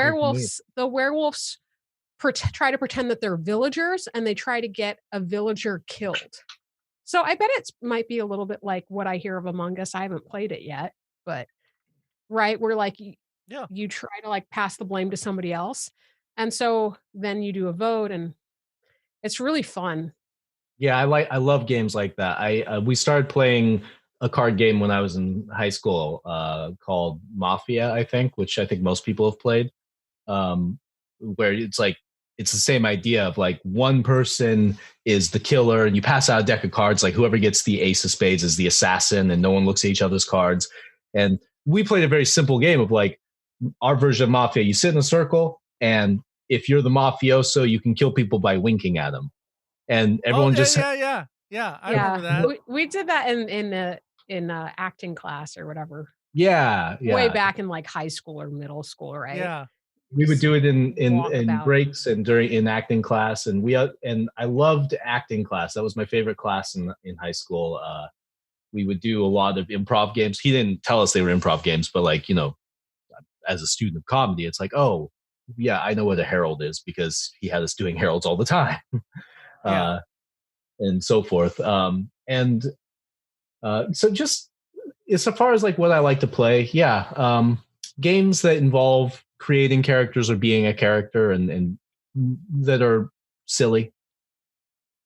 werewolves try to pretend that they're villagers, and they try to get a villager killed. So I bet it might be a little bit like what I hear of Among Us. I haven't played it yet, but right, we're like, you try to like pass the blame to somebody else. And so then you do a vote, and it's really fun. Yeah, I love games like that. We started playing a card game when I was in high school called Mafia, I think, which I think most people have played, where it's like it's the same idea of like one person is the killer, and you pass out a deck of cards, like whoever gets the ace of spades is the assassin, and no one looks at each other's cards. And we played a very simple game of like our version of Mafia. You sit in a circle, and if you're the mafioso, you can kill people by winking at them. And everyone I remember that. We did that in acting class or whatever. Yeah. Way back in like high school or middle school, right? Yeah. We would do it in breaks and in acting class, and I loved acting class. That was my favorite class in high school. We would do a lot of improv games. He didn't tell us they were improv games, but like, as a student of comedy, it's like, oh yeah, I know what a herald is because he had us doing heralds all the time. And so forth. So just as far as like what I like to play, games that involve creating characters or being a character and that are silly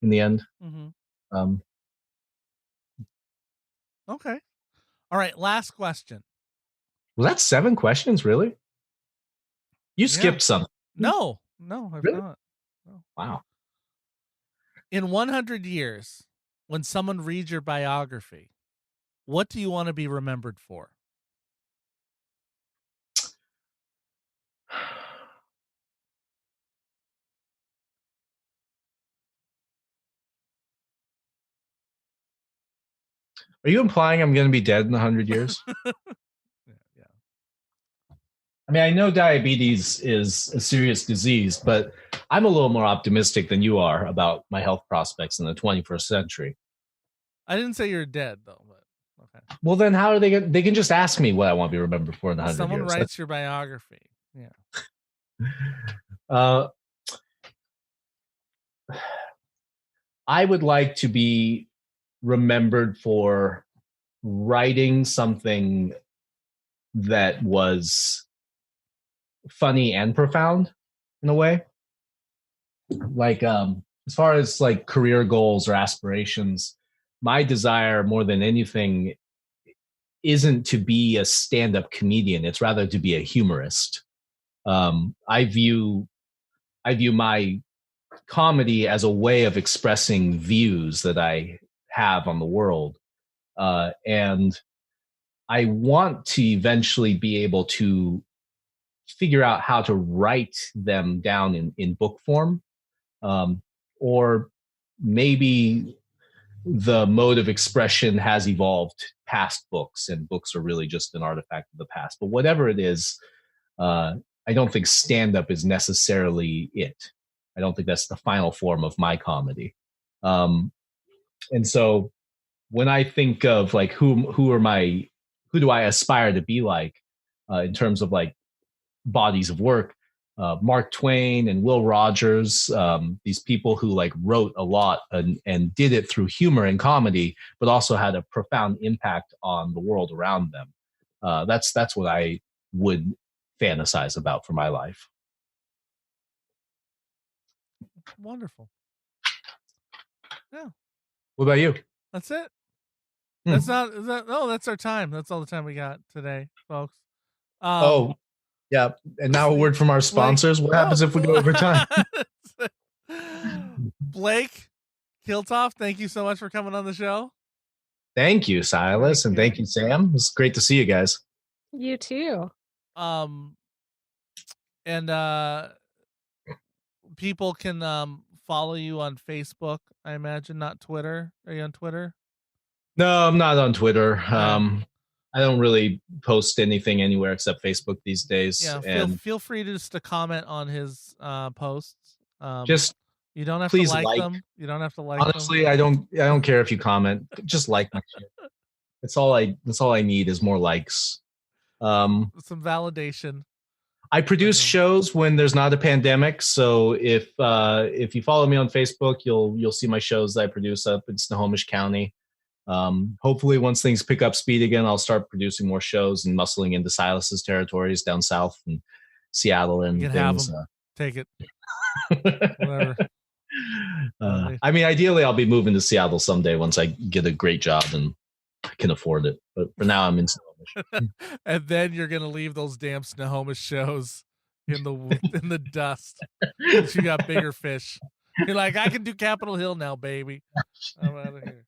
in the end. Mm-hmm. Okay. All right. Last question. Was that 7 questions? Really? You skipped some. No, I've really? not. No. Wow. In 100 years, when someone reads your biography, what do you want to be remembered for? Are you implying I'm going to be dead in 100 years? Yeah. I mean, I know diabetes is a serious disease, but I'm a little more optimistic than you are about my health prospects in the 21st century. I didn't say you're dead, though. But okay. Well, then how are they going? They can just ask me what I want to be remembered for in 100 years. Someone writes your biography. Yeah. I would like to be remembered for writing something that was funny and profound in a way. Like, as far as like career goals or aspirations, my desire more than anything isn't to be a stand-up comedian. It's rather to be a humorist. I view my comedy as a way of expressing views that I have on the world, and I want to eventually be able to figure out how to write them down in book form, or maybe the mode of expression has evolved past books, and books are really just an artifact of the past. But whatever it is, I don't think stand-up is necessarily it. I don't think that's the final form of my comedy. And so when I think of like who do I aspire to be like, in terms of like bodies of work, Mark Twain and Will Rogers, these people who like wrote a lot and did it through humor and comedy, but also had a profound impact on the world around them. That's what I would fantasize about for my life. Wonderful. Yeah. What about you? That's it. That's not. No, that's our time. That's all the time we got today, folks. Yeah. And now a word from our sponsors. What happens if we go over time? Blake Kiltoff, thank you so much for coming on the show. Thank you, Silas, and thank you, Sam. It's great to see you guys. You too. And people can follow you on Facebook, I imagine, not Twitter. Are you on Twitter? No, I'm not on Twitter. I don't really post anything anywhere except Facebook these days. Yeah, feel free to comment on his posts. Just you don't have please to like them. You don't have to like honestly, them. I don't care if you comment. Just like my shit. That's all I need is more likes. Some validation. I produce shows when there's not a pandemic. So if you follow me on Facebook, you'll see my shows that I produce up in Snohomish County. Hopefully once things pick up speed again, I'll start producing more shows and muscling into Silas's territories down south and Seattle and you can things. Have them. Take it. Whatever. I mean, ideally I'll be moving to Seattle someday once I get a great job and I can afford it. But for now I'm in Snohomish. And then you're going to leave those damn Snohomish shows in the dust. You got bigger fish. You're like, I can do Capitol Hill now, baby. I'm out of here.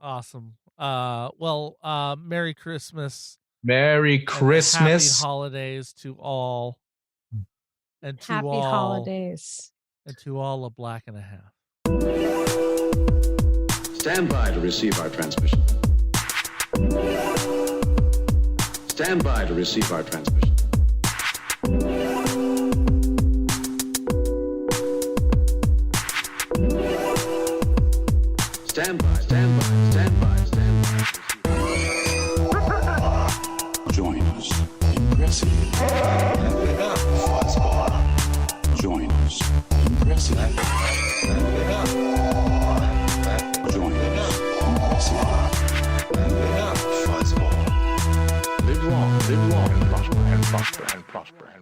Awesome. Well, Merry Christmas. Merry Christmas. Happy holidays to all. And to Happy all. holidays. And to all a black and a half. Stand by to receive our transmission. Stand by to receive our transmission. Stand by, stand by, stand by, stand by. Join us. Impressive. Fuzzball. Join us. Impressive. Join us. Impressive. Fuzzball. Live long and prosper and prosper and prosper.